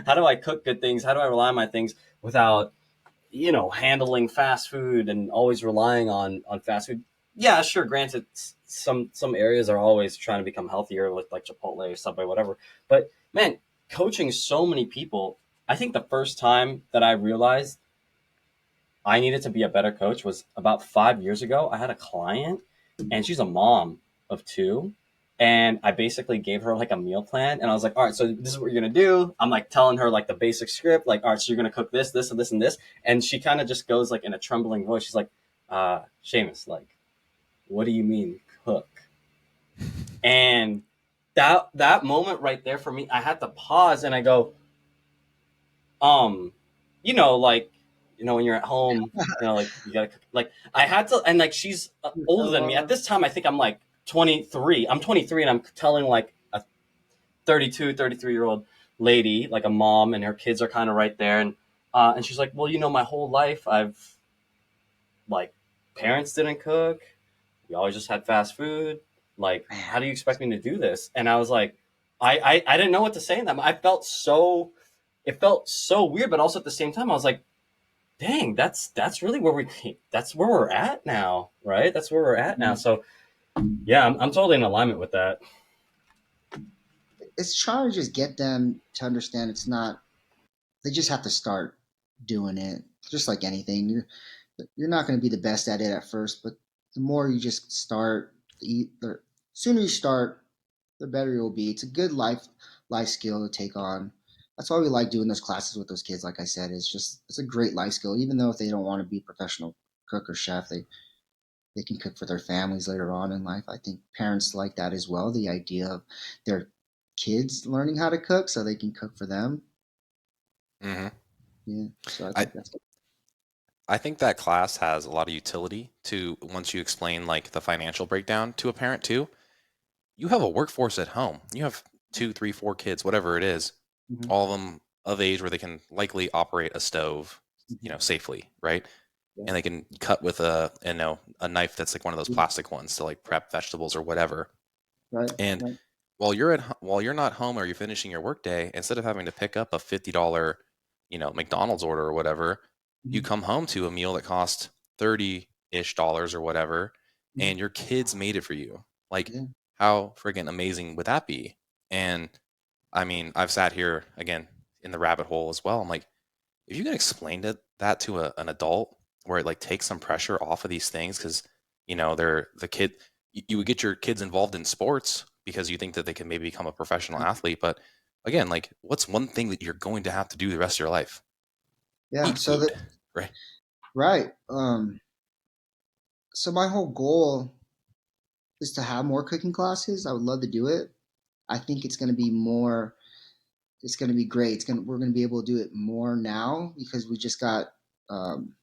A: how do I cook good things? How do I rely on my things without, handling fast food and always relying on fast food? Yeah, sure. Granted, some areas are always trying to become healthier, like Chipotle or Subway, whatever. But man, coaching so many people, I think the first time that I realized I needed to be a better coach was about 5 years ago. I had a client, and she's a mom of two. And I basically gave her like a meal plan. And I was like, all right, so this is what you're going to do. I'm like telling her like the basic script, like, all right, so you're going to cook this, this, and this, and this. And she kind of just goes like in a trembling voice. She's like, Seamus, like, what do you mean cook? And that moment right there for me, I had to pause and I go, um, like, when you're at home, like you gotta cook. Like I had to, and like she's older than me at this time. I think I'm like 23. I'm 23, and I'm telling like a 32, 33-year old lady, like a mom, and her kids are kind of right there, and she's like, well, my whole life I've like parents didn't cook. We always just had fast food. Like,
B: Man,
A: how do you expect me to do this? And I was like, I didn't know what to say in that. I felt so, it felt so weird, but also at the same time, I was like, dang, that's really that's where we're at now, right? That's where we're at now. So yeah, I'm totally in alignment with that.
B: it's trying to just get them to understand it's not. They just have to start doing it, just like anything. You're not going to be the best at it at first, but the more you just start, the sooner you start, the better you'll be. It's a good life skill to take on. That's why we like doing those classes with those kids. Like I said, it's a great life skill. Even though if they don't want to be a professional cook or chef, they can cook for their families later on in life. I think parents like that as well. The idea of their kids learning how to cook so they can cook for them.
C: Hmm.
B: Yeah, so I
C: I
B: think that's
C: I think that class has a lot of utility to once you explain like the financial breakdown to a parent too. You have a workforce at home. You have two, three, four kids, whatever it is,
B: hmm
C: all of them of age where they can likely operate a stove,
B: hmm
C: safely, right?
B: yeah,
C: And they can cut with a knife that's like one of those
B: yeah,
C: plastic ones to like prep vegetables or whatever.
B: right,
C: And
B: right.
C: while you're not home or you're finishing your workday, instead of having to pick up a $50, McDonald's order or whatever, you
B: hmm
C: come home to a meal that cost 30-ish dollars or whatever,
B: hmm
C: and your kids made it for you. Like,
B: yeah,
C: how friggin' amazing would that be? And I mean, I've sat here again in the rabbit hole as well. I'm like, if you can explain that to an adult where it like takes some pressure off of these things, because they're the kid, you would get your kids involved in sports because you think that they can maybe become a professional athlete. But again, like, what's one thing that you're going to have to do the rest of your life?
B: yeah.
C: Eat
B: So that
C: food, right?
B: right. So my whole goal is to have more cooking classes. I would love to do it. I think it's going to be more. It's going to be great. We're going to be able to do it more now because we just got um,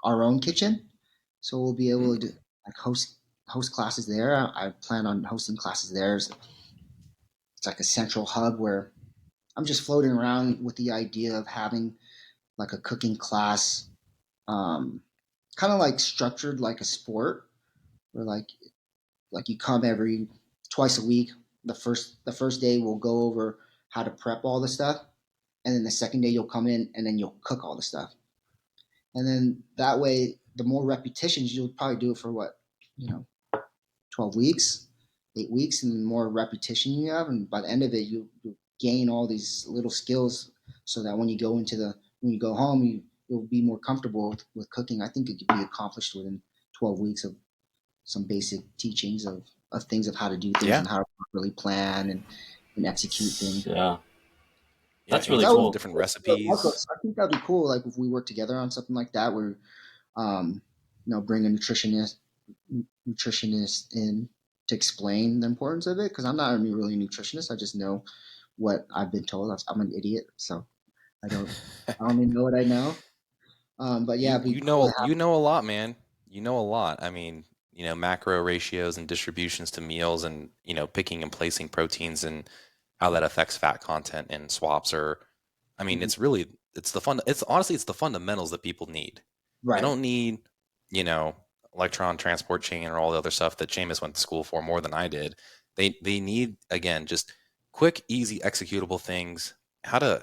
B: our own kitchen, so we'll be able to like host classes there. I plan on hosting classes there. It's like a central hub where I'm just floating around with the idea of having like a cooking class um, kind of like structured like a sport, where like you come every twice a week. The first day we'll go over how to prep all the stuff, and then the second day you'll come in and then you'll cook all the stuff. And then that way, the more repetitions, you'll probably do it for what, 12 weeks, 8 weeks, and the more repetition you have, and by the end of it, you gain all these little skills, so that when you go home, you'll be more comfortable with cooking. I think it could be accomplished within 12 weeks of some basic teachings of things of how to do things
C: Yeah.
B: and how to properly plan and execute things.
A: Yeah,
C: Yeah,
A: that's really
C: introducing
A: cool.
C: different
B: Marco,
C: recipes.
B: I think that'd be cool. Like if we work together on something like that, where bring a nutritionist in to explain the importance of it, because I'm not really a nutritionist. I just know what I've been told. I'm an idiot, so I don't I only know what I know. But yeah,
C: You
B: it'd be
C: you
B: cool to
C: know
B: have.
C: you know a lot, man. You know a lot. I mean, macro ratios and distributions to meals, and picking and placing proteins and how that affects fat content and swaps. Or I mean,
B: Mhm.
C: it's honestly it's the fundamentals that people need. They
B: Right.
C: don't need, you know, electron transport chain or all the other stuff that Jameis went to school for more than I did. They need, again, just quick, easy, executable things. How to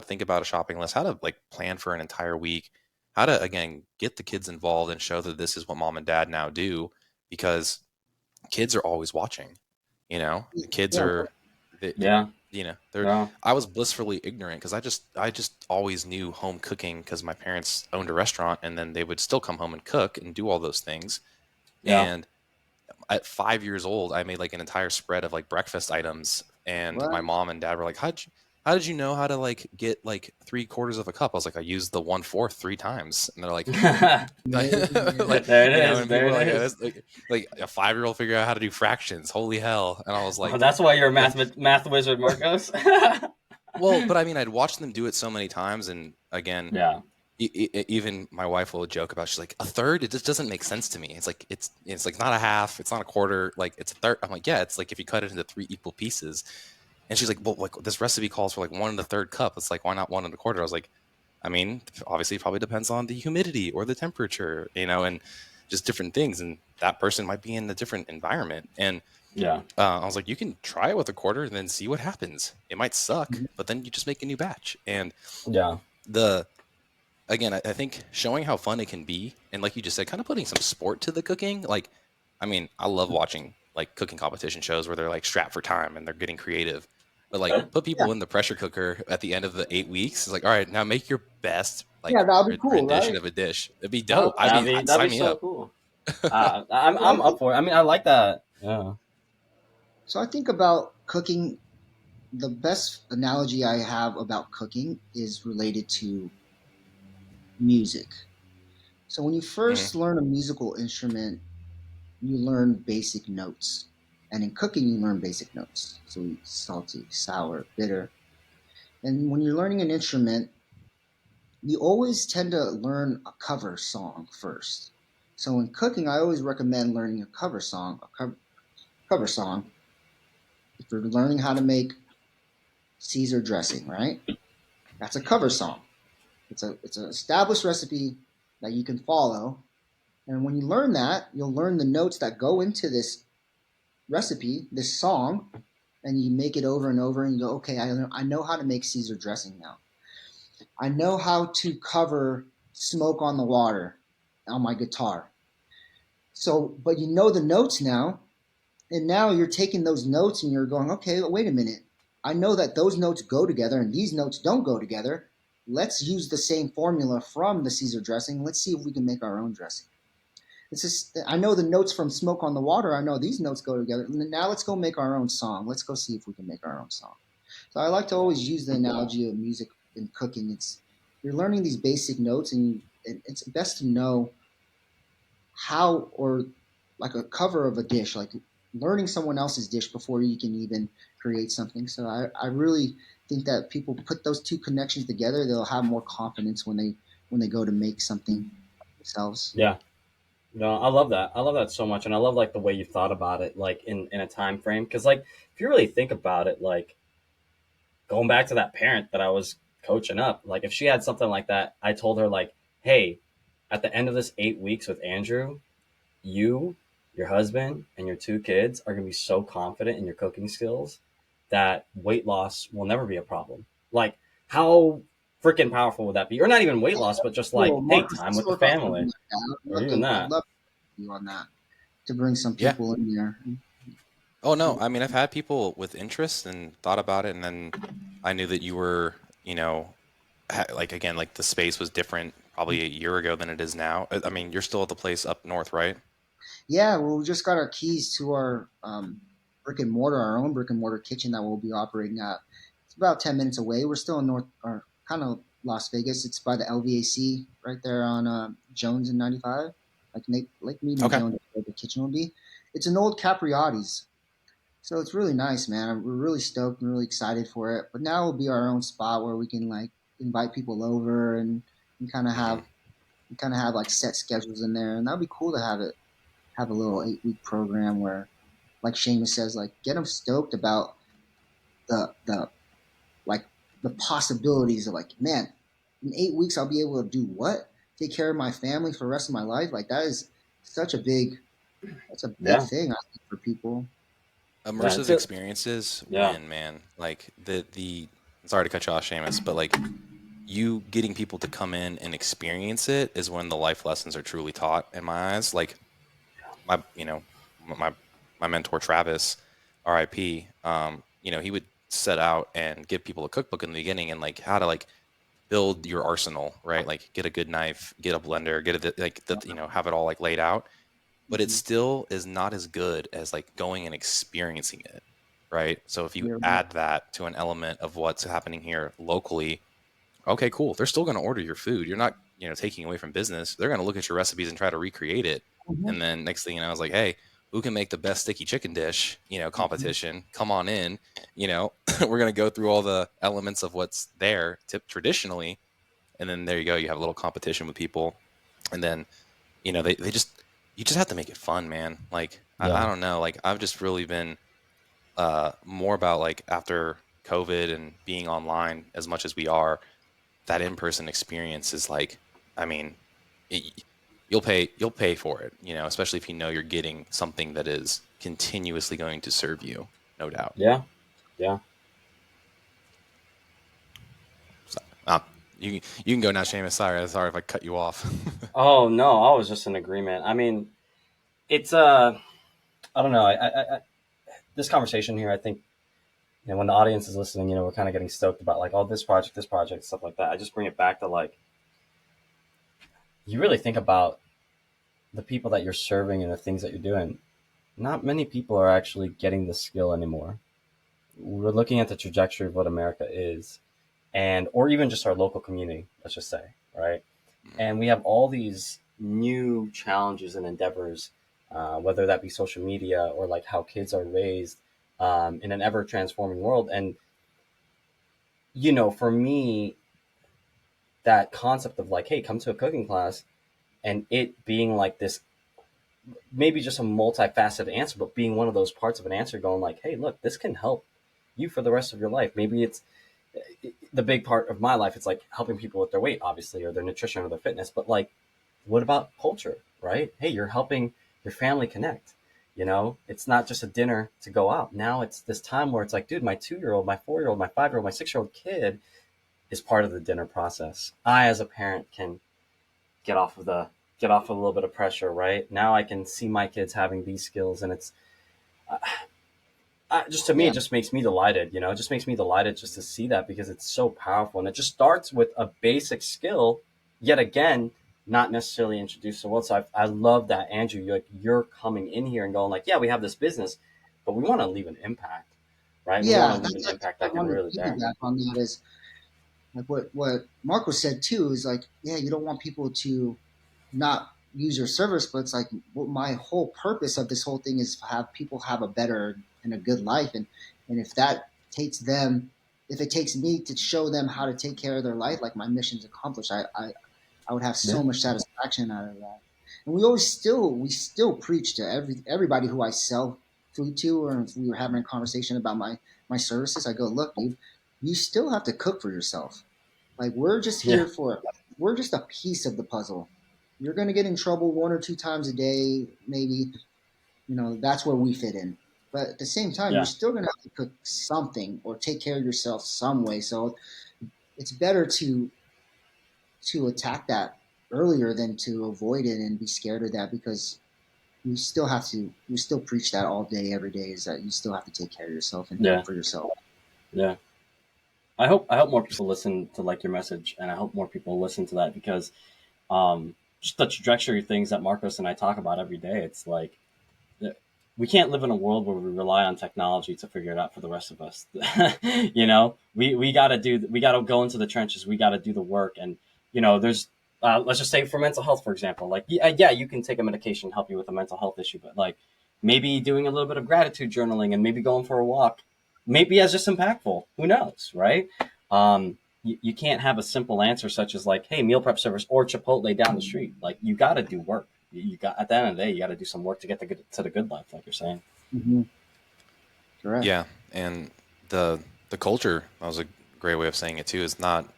C: think about a shopping list, how to like plan for an entire week, how to again get the kids involved and show that this is what mom and dad now do, because kids are always watching. The kids
B: Yeah.
C: are, they,
A: Yeah,
C: they're.
A: yeah,
C: I was blissfully ignorant because I just always knew home cooking because my parents owned a restaurant, and then they would still come home and cook and do all those things.
A: yeah.
C: And at 5 years old, I made like an entire spread of like breakfast items, and my
B: Well,
C: mom and dad were like, "How did you know how to like get like 3/4 of a cup?" I was like, "I used the 1/4 3 times," and they're like, like,
B: man,
A: There it is.
C: and people
A: There
C: were like,
A: it
C: oh,
A: is.
C: that's like a 5-year-old figure out how to do fractions. Holy hell! And I was
A: Oh,
C: like,
A: that's why you're a
C: but
A: math wizard, Marcos.
C: well, but I mean, I'd watched them do it so many times, and again,
A: Yeah.
C: even my wife will joke about. She's like, a third. It just doesn't make sense to me. It's like not a half. It's not a quarter. Like it's a third. I'm like, yeah. It's like if you cut it into 3 equal pieces. And she's like, well, like this recipe calls for like 1 1/3 cup. It's like, why not 1 1/4? I was like, I mean, obviously, it probably depends on the humidity or the temperature, and just different things. And that person might be in a different environment. And
A: Yeah.
C: I was like, you can try it with a quarter and then see what happens. It might suck, but then you just make a new batch. And
A: Yeah.
C: the again, I think showing how fun it can be, and like you just said, kind of putting some sport to the cooking. Like, I mean, I love watching like cooking competition shows where they're like strapped for time and they're getting creative. But like, put
B: yeah,
C: people in the pressure cooker at the end of the 8 weeks. It's like, all right, now make your best
B: yeah,
C: like
B: that'd be cool,
C: rendition
B: right?
C: of a dish. It'd be
A: Oh,
C: dope. I'd be
A: that'd be
C: sign me
A: so
C: up.
A: cool. I'm
B: So I
A: I'm up
B: think
A: for it. I mean, I like that. Yeah.
B: so. I think about cooking. The best analogy I have about cooking is related to music. So when you
C: Hmm.
B: first learn a musical instrument, you learn basic notes. And in cooking, you learn basic notes: sweet, salty, sour, bitter. And when you're learning an instrument, you always tend to learn a cover song first. So in cooking, I always recommend learning a cover song. Cover song. If you're learning how to make Caesar dressing, right? That's a cover song. It's an established recipe that you can follow. And when you learn that, you'll learn the notes that go into this recipe, this song, and you make it over and over, and you go, okay, I know how to make Caesar dressing now. I know how to cover Smoke on the Water on my guitar. So, but you know the notes now, and now you're taking those notes and you're going, okay, wait a minute. I know that those notes go together and these notes don't go together. Let's use the same formula from the Caesar dressing. Let's see if we can make our own dressing. It's just, I know the notes from Smoke on the Water. I know these notes go together. Now let's go make our own song. Let's go see if we can make our own song. So I like to
A: Yeah.
B: always use the analogy of music in cooking. It's you're learning these basic notes, and it's best to know how, or like a cover of a dish, like learning someone else's dish before you can even create something. So I really think that people put those two connections together, they'll have more confidence when they go to make something themselves.
A: Yeah. No, I love that. I love that so much, and I love like the way you thought about it, like in a time frame. Because like if you really think about it, like going back to that parent that I was coaching up, like if she had something like that, I told her like, hey, at the end of this 8 weeks with Andrew, you, your husband, and your 2 kids are going to be so confident in your cooking skills that weight loss will never be a problem. Like, how freaking powerful would that be? Or not even weight loss, but just like,
B: Cool,
A: hey,
B: Marcus.
A: time
B: Let's
A: with the
B: work on something
A: family,
B: like that.
A: or even
B: I'd
A: that.
B: love you on that to bring some
C: Yeah.
B: people in there.
C: Oh no, I mean I've had people with interest and thought about it, and then I knew that you were, like again, like the space was different probably a year ago than it is now. I mean, you're still at the place up north, right?
B: Yeah, well, we just got our keys to our brick and mortar, our own brick and mortar kitchen that we'll be operating at. It's about 10 minutes away. We're still in North, or kind of Las Vegas. It's by the LVAC right there on Jones and 95, like Mead and
C: Okay.
B: Jones, where the kitchen will be. It's an old Capriati's, so it's really nice, man. We're really stoked and really excited for it. But now it'll be our own spot where we can like invite people over and
C: Hmm.
B: kind of have like set schedules in there, and that'd be cool to have a little 8 week program where, like Seamus says, like get them stoked about the like the possibilities of like, man, in 8 weeks I'll be able to do what? Take care of my family for the rest of my life. Like that is such a big that's a big
A: Yeah,
B: thing I think for people.
A: yeah,
C: Immersive experiences
A: yeah,
C: win, man. Like the sorry to cut you off, Seamus, but like you getting people to come in and experience it is when the life lessons are truly taught in my eyes. Like my my my mentor Travis, RIP, he would set out and give people a cookbook in the beginning and like how to like build your arsenal, right? Like get a good knife, get a blender, get it like that, have it all like laid out. But it
B: Mm-hmm.
C: still is not as good as like going and experiencing it, right? So if you
B: Yeah,
C: add that to an element of what's happening here locally, okay, cool. They're still going to order your food. You're not, taking away from business. They're going to look at your recipes and try to recreate it.
B: mm-hmm.
C: And then next thing you know, I was like, hey, who can make the best sticky chicken dish,
B: Mm-hmm.
C: competition? Come on in. We're going to go through all the elements of what's there traditionally. And then there you go. You have a little competition with people. And then, they just, you just have to make it fun, man. Like, I
A: yeah,
C: don't know. Like, I've just really been more about like after COVID and being online as much as we are, that in-person experience is like, I mean, it, you'll pay for it, especially if you know you're getting something that is continuously going to serve you, no doubt.
A: yeah, yeah.
C: So, you can go now, Seamus. Sorry if I cut you off.
A: Oh no, I was just in agreement. I mean, it's I don't know. This conversation here, I think, when the audience is listening, we're kind of getting stoked about like, oh, this project, stuff like that. I just bring it back to like, you really think about the people that you're serving and the things that you're doing. Not many people are actually getting the skill anymore. We're looking at the trajectory of what America is, and or even just our local community. Let's just say, right? And we have all these new challenges and endeavors, whether that be social media or like how kids are raised in an ever transforming world. And for me, that concept of like, hey, come to a cooking class, and it being like this, maybe just a multifaceted answer, but being one of those parts of an answer, going like, hey, look, this can help you for the rest of your life. Maybe it's the big part of my life. It's like helping people with their weight, obviously, or their nutrition or their fitness. But like, what about culture, right? Hey, you're helping your family connect. It's not just a dinner to go out. Now it's this time where it's like, dude, my 2 year old, my 4 year old, my 5 year old, my 6 year old kid is part of the dinner process. I, as a parent, can get off of the get off of a little bit of pressure, right? Now I can see my kids having these skills, and it's just to me, it
B: Yeah,
A: just makes me delighted. It just makes me delighted just to see that because it's so powerful, and it just starts with a basic skill. Yet again, not necessarily introduced to the world. So I love that, Andrew. You're coming in here and going like, yeah, we have this business, but we want to leave an impact, right? We want
B: yeah.
A: to leave an
B: That's
A: impact
B: I
A: that can
B: wanted
A: really
B: to
A: bear.
B: piggyback on that is like what Marco said too is like, yeah, you don't want people to not use your service, but it's like what my whole purpose of this whole thing is to have people have a better and a good life, and if that takes them, if it takes me to show them how to take care of their life, like my mission's accomplished. I would have
A: Yeah,
B: so much satisfaction out of that. And we still preach to everybody who I sell food to, or if we were having a conversation about my services, I go, look, dude, you still have to cook for yourself. Like we're just
A: yeah,
B: here for we're just a piece of the puzzle. you're going to get in trouble 1 or 2 times a day, maybe. That's where we fit in. But at the same time, you're
A: Yeah.
B: still going to have to cook something or take care of yourself some way. So it's better to attack that earlier than to avoid it and be scared of that, because we still preach that all day, every day, is that you still have to take care of yourself and
A: Yeah.
B: cook for yourself.
A: Yeah. I hope more people listen to like your message, and I hope more people listen to that because just the trajectory things that Marcos and I talk about every day. It's like we can't live in a world where we rely on technology to figure it out for the rest of us. We got to go into the trenches. We got to do the work, and there's let's just say for mental health, for example, like yeah, you can take a medication to help you with a mental health issue, but like maybe doing a little bit of gratitude journaling and maybe going for a walk, maybe as just impactful. Who knows, right? You can't have a simple answer such as like, hey, meal prep service or Chipotle down the street. Like you got to do work. You got at the end of the day, you got to do some work to get to the good life, like you're saying.
B: Mm-hmm. Correct.
C: Yeah, and the culture, that was a great way of saying it too, is not,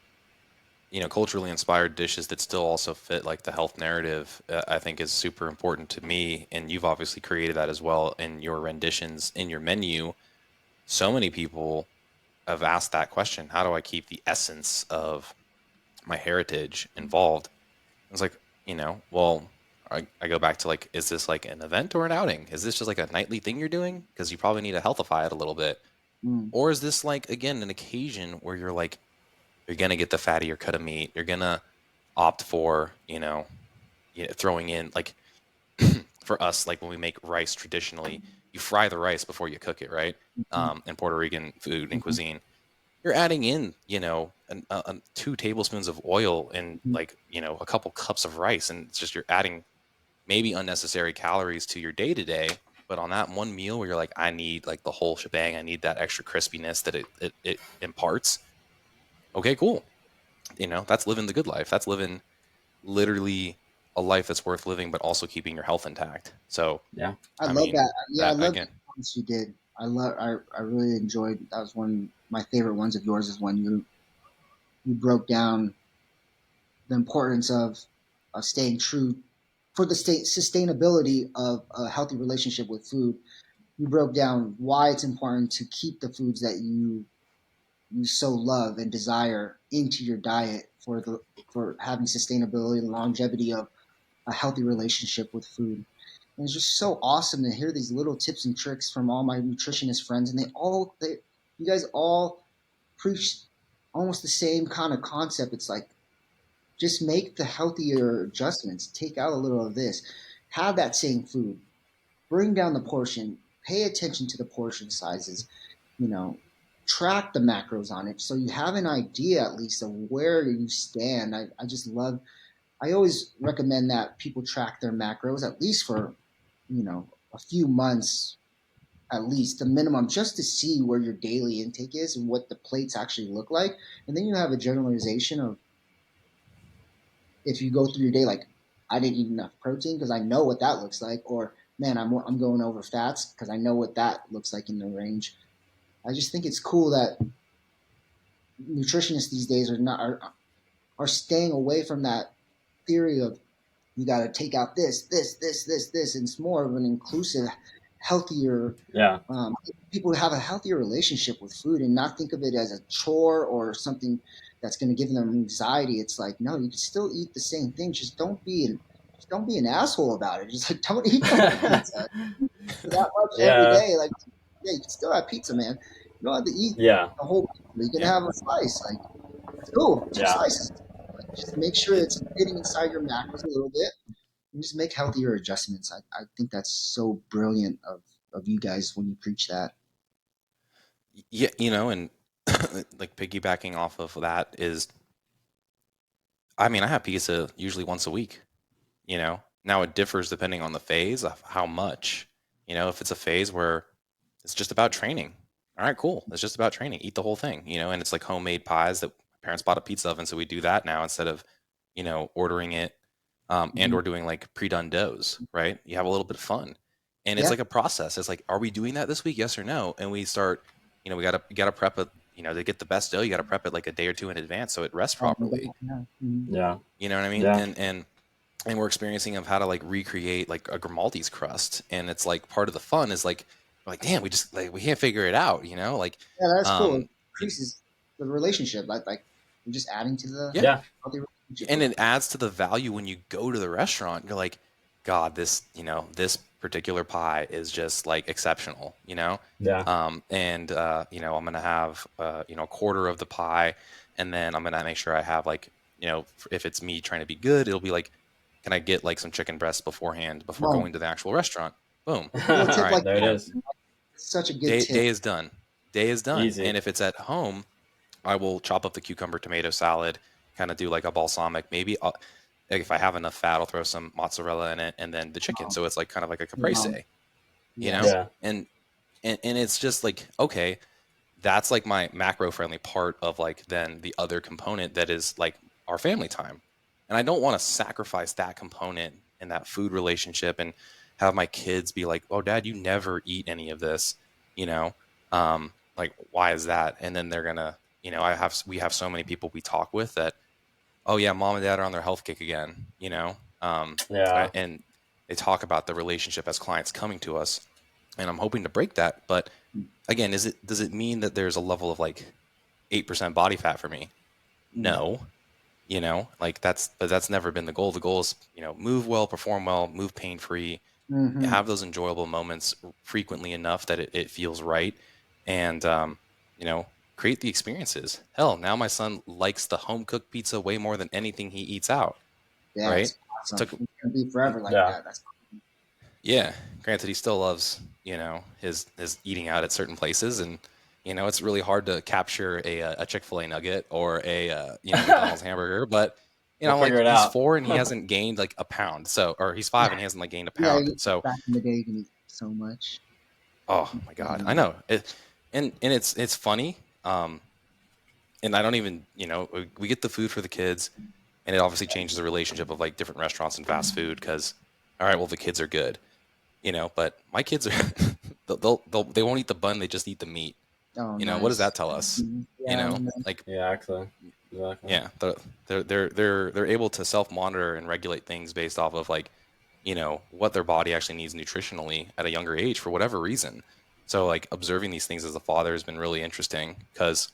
C: culturally inspired dishes that still also fit like the health narrative. I think is super important to me, and you've obviously created that as well in your renditions in your menu. So many people have asked that question: how do I keep the essence of my heritage involved? I was like, well, I go back to like, is this like an event or an outing? Is this just like a nightly thing you're doing? Because you probably need to healthify it a little bit.
B: Mm.
C: Or is this like, again, an occasion where you're like, you're going to get the fattier cut of meat. You're going to opt for, throwing in like, for us, like when we make rice traditionally, you fry the rice before you cook it, right? In Puerto Rican food and
B: Mm-hmm.
C: cuisine, you're adding in, 2 tablespoons of oil and
B: Mm-hmm.
C: like, a couple cups of rice. And it's just, you're adding maybe unnecessary calories to your day to day. But on that one meal where you're like, I need like the whole shebang, I need that extra crispiness that it imparts. Okay, cool. That's living the good life. That's living literally a life that's worth living, but also keeping your health intact. So,
A: Yeah,
B: I
C: I
B: love
C: mean,
B: that. Yeah, I
C: that
B: love the
C: again,
B: points you did. I really enjoyed. That was one of my favorite ones of yours. Is when you broke down the importance of staying true for the state sustainability of a healthy relationship with food. You broke down why it's important to keep the foods that you so love and desire into your diet for having sustainability and longevity of a healthy relationship with food. And it's just so awesome to hear these little tips and tricks from all my nutritionist friends, and you guys all preach almost the same kind of concept. It's like, just make the healthier adjustments. Take out a little of this. Have that same food. Bring down the portion. Pay attention to the portion sizes. You know, track the macros on it so you have an idea at least of where you stand. I just love. I always recommend that people track their macros at least for a few months, at least the minimum, just to see where your daily intake is and what the plates actually look like. And then you have a generalization of, if you go through your day like, I didn't eat enough protein because I know what that looks like, or man, I'm going over fats because I know what that looks like in the range. I just think it's cool that nutritionists these days are staying away from that theory of, you got to take out this, and it's more of an inclusive, healthier,
A: yeah,
B: um, people have a healthier relationship with food and not think of it as a chore or something that's going to give them anxiety. It's like, no, you can still eat the same thing. Just don't be an asshole about it. Just like, don't eat the whole pizza that much every
A: yeah,
B: day. Like, yeah, you can still have pizza, man. You don't have to eat
A: yeah,
B: the whole pizza. You can
C: yeah.
B: have a slice. Like, it's cool, two
A: yeah,
B: slices. Like, just make sure it's fitting inside your macros a little bit, and just make healthier adjustments. I think that's so brilliant of you guys when you preach that.
C: Yeah, and like piggybacking off of that is, I mean, I have pizza usually once a week. Now it differs depending on the phase of how much. If it's a phase where it's just about training, all right, cool. It's just about training. Eat the whole thing. And it's like homemade pies that parents bought a pizza oven, so we do that now instead of, ordering it, and
B: Mm-hmm.
C: or doing like pre-done doughs, right? You have a little bit of fun, and it's
B: Yeah.
C: like a process. It's like, are we doing that this week? Yes or no? And we start, we gotta prep it. To get the best dough, you gotta prep it like a day or two in advance so it rests
B: Oh my God.
C: properly.
B: Yeah. Mm-hmm.
A: yeah,
C: You know what I mean?
A: yeah,
C: And and we're experiencing of how to like recreate like a Grimaldi's crust, and it's like part of the fun is like we're like, damn, we just like we can't figure it out, you know, like
B: Yeah, that's cool. It
C: um
B: increases the relationship. Like you're just adding to the
C: yeah,
A: Yeah.
B: healthy relationship
C: and
B: with
C: it adds to the value when you go to the restaurant. You're like, God, this, you know, this particular pie is just like exceptional, you know.
A: Yeah.
C: And you know, I'm gonna have you know, a quarter of the pie, and then I'm gonna make sure I have like, you know, if it's me trying to be good, it'll be like, can I get like some chicken breasts beforehand before
B: mom.
C: going to the actual restaurant? Boom.
B: Little
C: All
B: tip
C: right,
B: like
A: There it
B: that.
A: is.
B: It's such a good
C: day
B: tip.
C: is done. Day is done.
A: Easy.
C: And if it's at home, I will chop up the cucumber tomato salad, kind of do like a balsamic. Maybe like if I have enough fat, I'll throw some mozzarella in it, and then the chicken.
B: Um,
C: So it's like kind of like a caprese, you know.
B: yes.
A: Yeah.
C: And it's just like, okay, that's like my macro friendly part of like then the other component that is like our family time. And I don't want to sacrifice that component and that food relationship and have my kids be like, oh, dad, you never eat any of this, you know. Like, why is that? And then they're gonna, you know, we have so many people we talk with that, oh yeah, mom and dad are on their health kick again, you know.
A: Yeah.
C: And they talk about the relationship as clients coming to us, and I'm hoping to break that. But again, does it mean that there's a level of like 8% body fat for me? No, you know, like that's never been the goal. The goal is, you know, move well, perform well, move pain free,
B: Mm-hmm.
C: have those enjoyable moments frequently enough that it feels right, and you know, create the experiences. Hell, now my son likes the home cooked pizza way more than anything he eats out.
B: Yeah,
C: Right?
B: it's awesome.
C: Took
B: It's gonna be forever like
A: Yeah.
B: that. That's
C: Yeah, granted, he still loves, you know, his eating out at certain places, and you know, it's really hard to capture a Chick-fil-A nugget or a you know, McDonald's hamburger. But you
A: We'll
C: know, like
A: figure it
C: he's
A: out.
C: 4 and he hasn't gained like a pound, so or he's 5 and he hasn't like gained a
B: yeah.
C: pound. So
B: Back in the day, you can eat so much.
C: oh my God, I know it, and it's funny. And I don't even, you know, we get the food for the kids, and it obviously changes the relationship of like different restaurants and fast food because, all right, well the kids are good, you know, but my kids are they won't eat the bun, they just eat the meat.
B: Oh,
C: You know, what does
B: nice.
C: that tell us?
B: Mhm.
C: You
B: Yeah,
C: know, like
A: Yeah, actually. Exactly.
C: yeah, they're able to self monitor and regulate things based off of like, you know, what their body actually needs nutritionally at a younger age for whatever reason. So like observing these things as a father has been really interesting because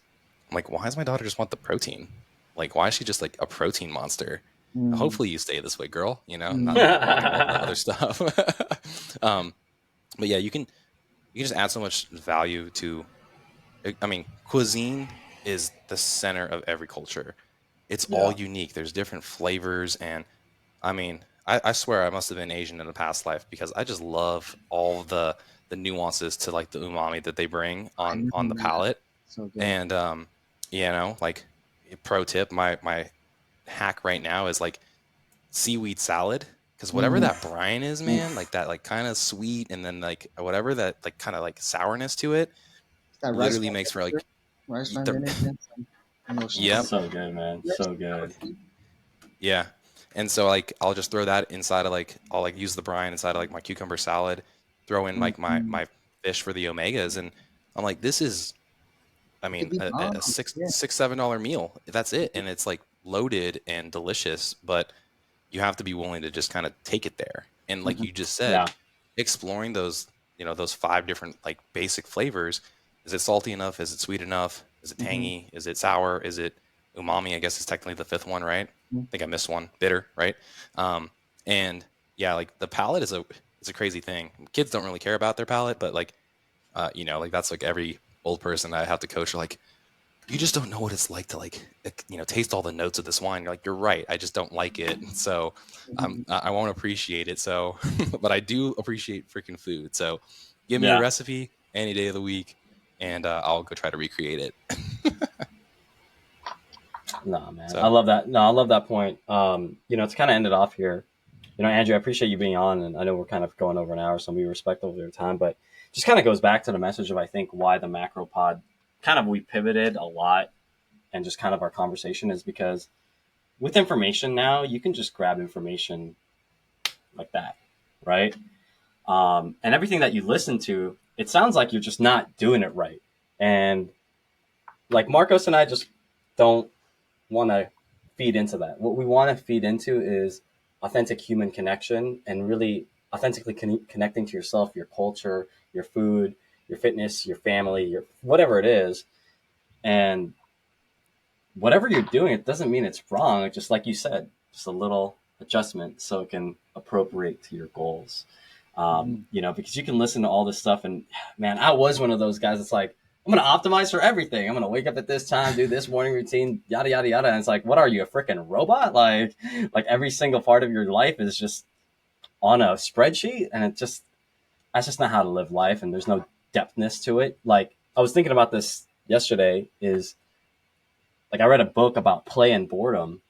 C: I'm like, why does my daughter just want the protein? Like, why is she just like a protein monster?
B: Mm,
C: Hopefully you stay this way, girl. You know, not
B: mm,
C: talking about the other stuff. um, but yeah, you can just add so much value to. I mean, cuisine is the center of every culture. It's all
A: Yeah.
C: unique. There's different flavors, and I mean, I swear I must have been Asian in a past life because I just love all the nuances to like the umami that they bring
B: I
C: on
B: know,
C: the
B: man.
C: palate.
B: So good.
C: And you know, like pro tip, my hack right now is like seaweed salad because whatever
B: Mm,
C: that brine is, man,
B: oof.
C: like that like kind of sweet and then like whatever that like kind of like sourness to it
B: That rice
C: literally
B: wine
C: makes for
B: vinegar.
C: like
B: Rice wine
C: the
B: vinegar. And those
C: yep.
B: shrimp.
A: So good, man. So good.
C: Yeah. And so like I'll just throw that inside of like I'll like use the brine inside of like my cucumber salad, throw in like
B: Mm-hmm.
C: my fish for the omegas, and I'm like, this is I
B: It could
C: mean
B: be bomb.
C: a
B: Yeah.
C: $6-7 meal. That's it. And it's like loaded and delicious, but you have to be willing to just kind of take it there. And like
B: Mm-hmm.
C: you just said,
A: Yeah.
C: exploring those, you know, those 5 different like basic flavors. Is it salty enough? Is it sweet enough? Is it
B: Mm-hmm.
C: tangy? Is it sour? Is it umami? I guess is technically the 5th one, right? I think I missed one. Bitter, right? Um, and yeah, like the palate is a crazy thing. Kids don't really care about their palate, but like you know, like that's like every old person I have to coach are like, you just don't know what it's like to like you know, taste all the notes of this wine. You're like, you're right, I just don't like it. So
B: Mm-hmm.
C: I won't appreciate it. So but I do appreciate freaking food. So give me a
A: Yeah.
C: recipe any day of the week, and I'll go try to recreate it.
A: Nah, man. I
C: So
A: love that. No, I love that point. To kind of end it off here, Andrew, I appreciate you being on, and I know we're kind of going over an hour, so be respectful of your time, but just kind of goes back to the message of, I think, why the macro pod kind of we pivoted a lot and just kind of our conversation is because with information now, you can just grab information like that, right? And everything that you listen to, it sounds like you're just not doing it right. And like Marcos and I just don't want to feed into that. What we want to feed into is authentic human connection and really authentically connecting to yourself, your culture, your food, your fitness, your family, your whatever it is. And whatever you're doing, it doesn't mean it's wrong. It's just like you said, just a little adjustment so it can appropriate to your goals.
B: Mhm.
A: Because you can listen to all this stuff, and man, I was one of those guys that's like, I'm gonna optimize for everything. I'm gonna wake up at this time, do this morning routine, yada yada yada. And it's like, what are you, a freaking robot? Like every single part of your life is just on a spreadsheet, and that's just not how to live life. And there's no depthness to it. Like I was thinking about this yesterday. Is like I read a book about play and boredom,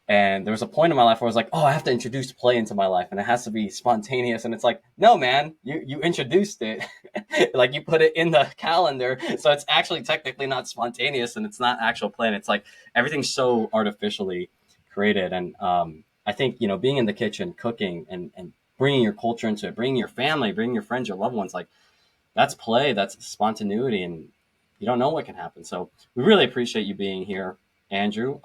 A: and there was a point in my life where I was like, oh, I have to introduce play into my life, and it has to be spontaneous. And it's like, no, man, you introduced it, like you put it in the calendar, so it's actually technically not spontaneous, and it's not actual play. And it's like everything's so artificially created. And I think being in the kitchen, cooking, and bringing your culture into it, bringing your family, bringing your friends, your loved ones, like that's play, that's spontaneity, and you don't know what can happen. So we really appreciate you being here, Andrew.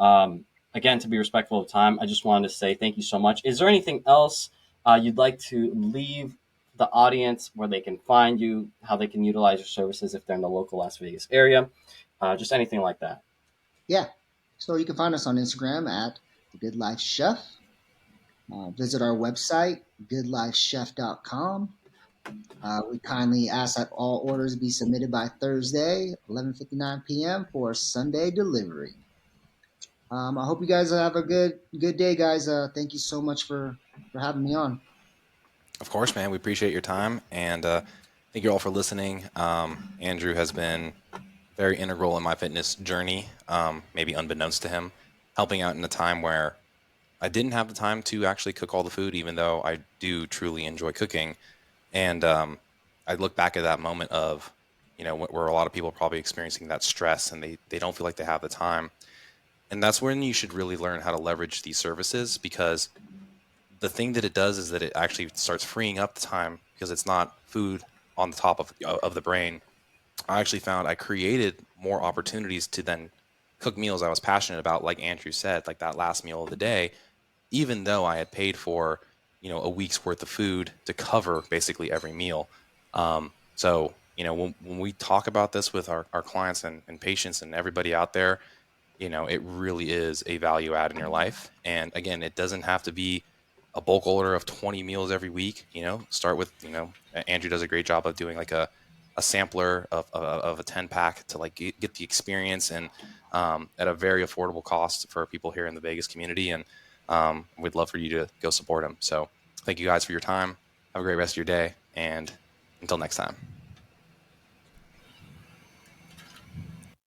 A: Again, to be respectful of time, I just wanted to say thank you so much. Is there anything else you'd like to leave the audience where they can find you, how they can utilize your services if they're in the local Las Vegas area? Just anything like that.
B: Yeah. So you can find us on Instagram at The Good Life Chef. Visit our website, goodlifechef.com. We kindly ask that all orders be submitted by Thursday, 11:59 p.m. for Sunday delivery. I hope you guys have a good day, guys. Thank you so much for having me on.
C: Of course, man. We appreciate your time, and thank you all for listening. Andrew has been very integral in my fitness journey, maybe unbeknownst to him, helping out in a time where I didn't have the time to actually cook all the food, even though I do truly enjoy cooking. And I look back at that moment of, where a lot of people are probably experiencing that stress and they don't feel like they have the time. And that's when you should really learn how to leverage these services, because the thing that it does is that it actually starts freeing up the time because it's not food on the top of the brain. I actually found I created more opportunities to then cook meals I was passionate about, like Andrew said, like that last meal of the day, even though I had paid for, a week's worth of food to cover basically every meal. So, when we talk about this with our clients and patients and everybody out there, it really is a value add in your life. And again, it doesn't have to be a bulk order of 20 meals every week. Start with, Andrew does a great job of doing like a sampler of a 10 pack to like get the experience, and at a very affordable cost for people here in the Vegas community. And we'd love for you to go support him. So thank you guys for your time. Have a great rest of your day. And until next time.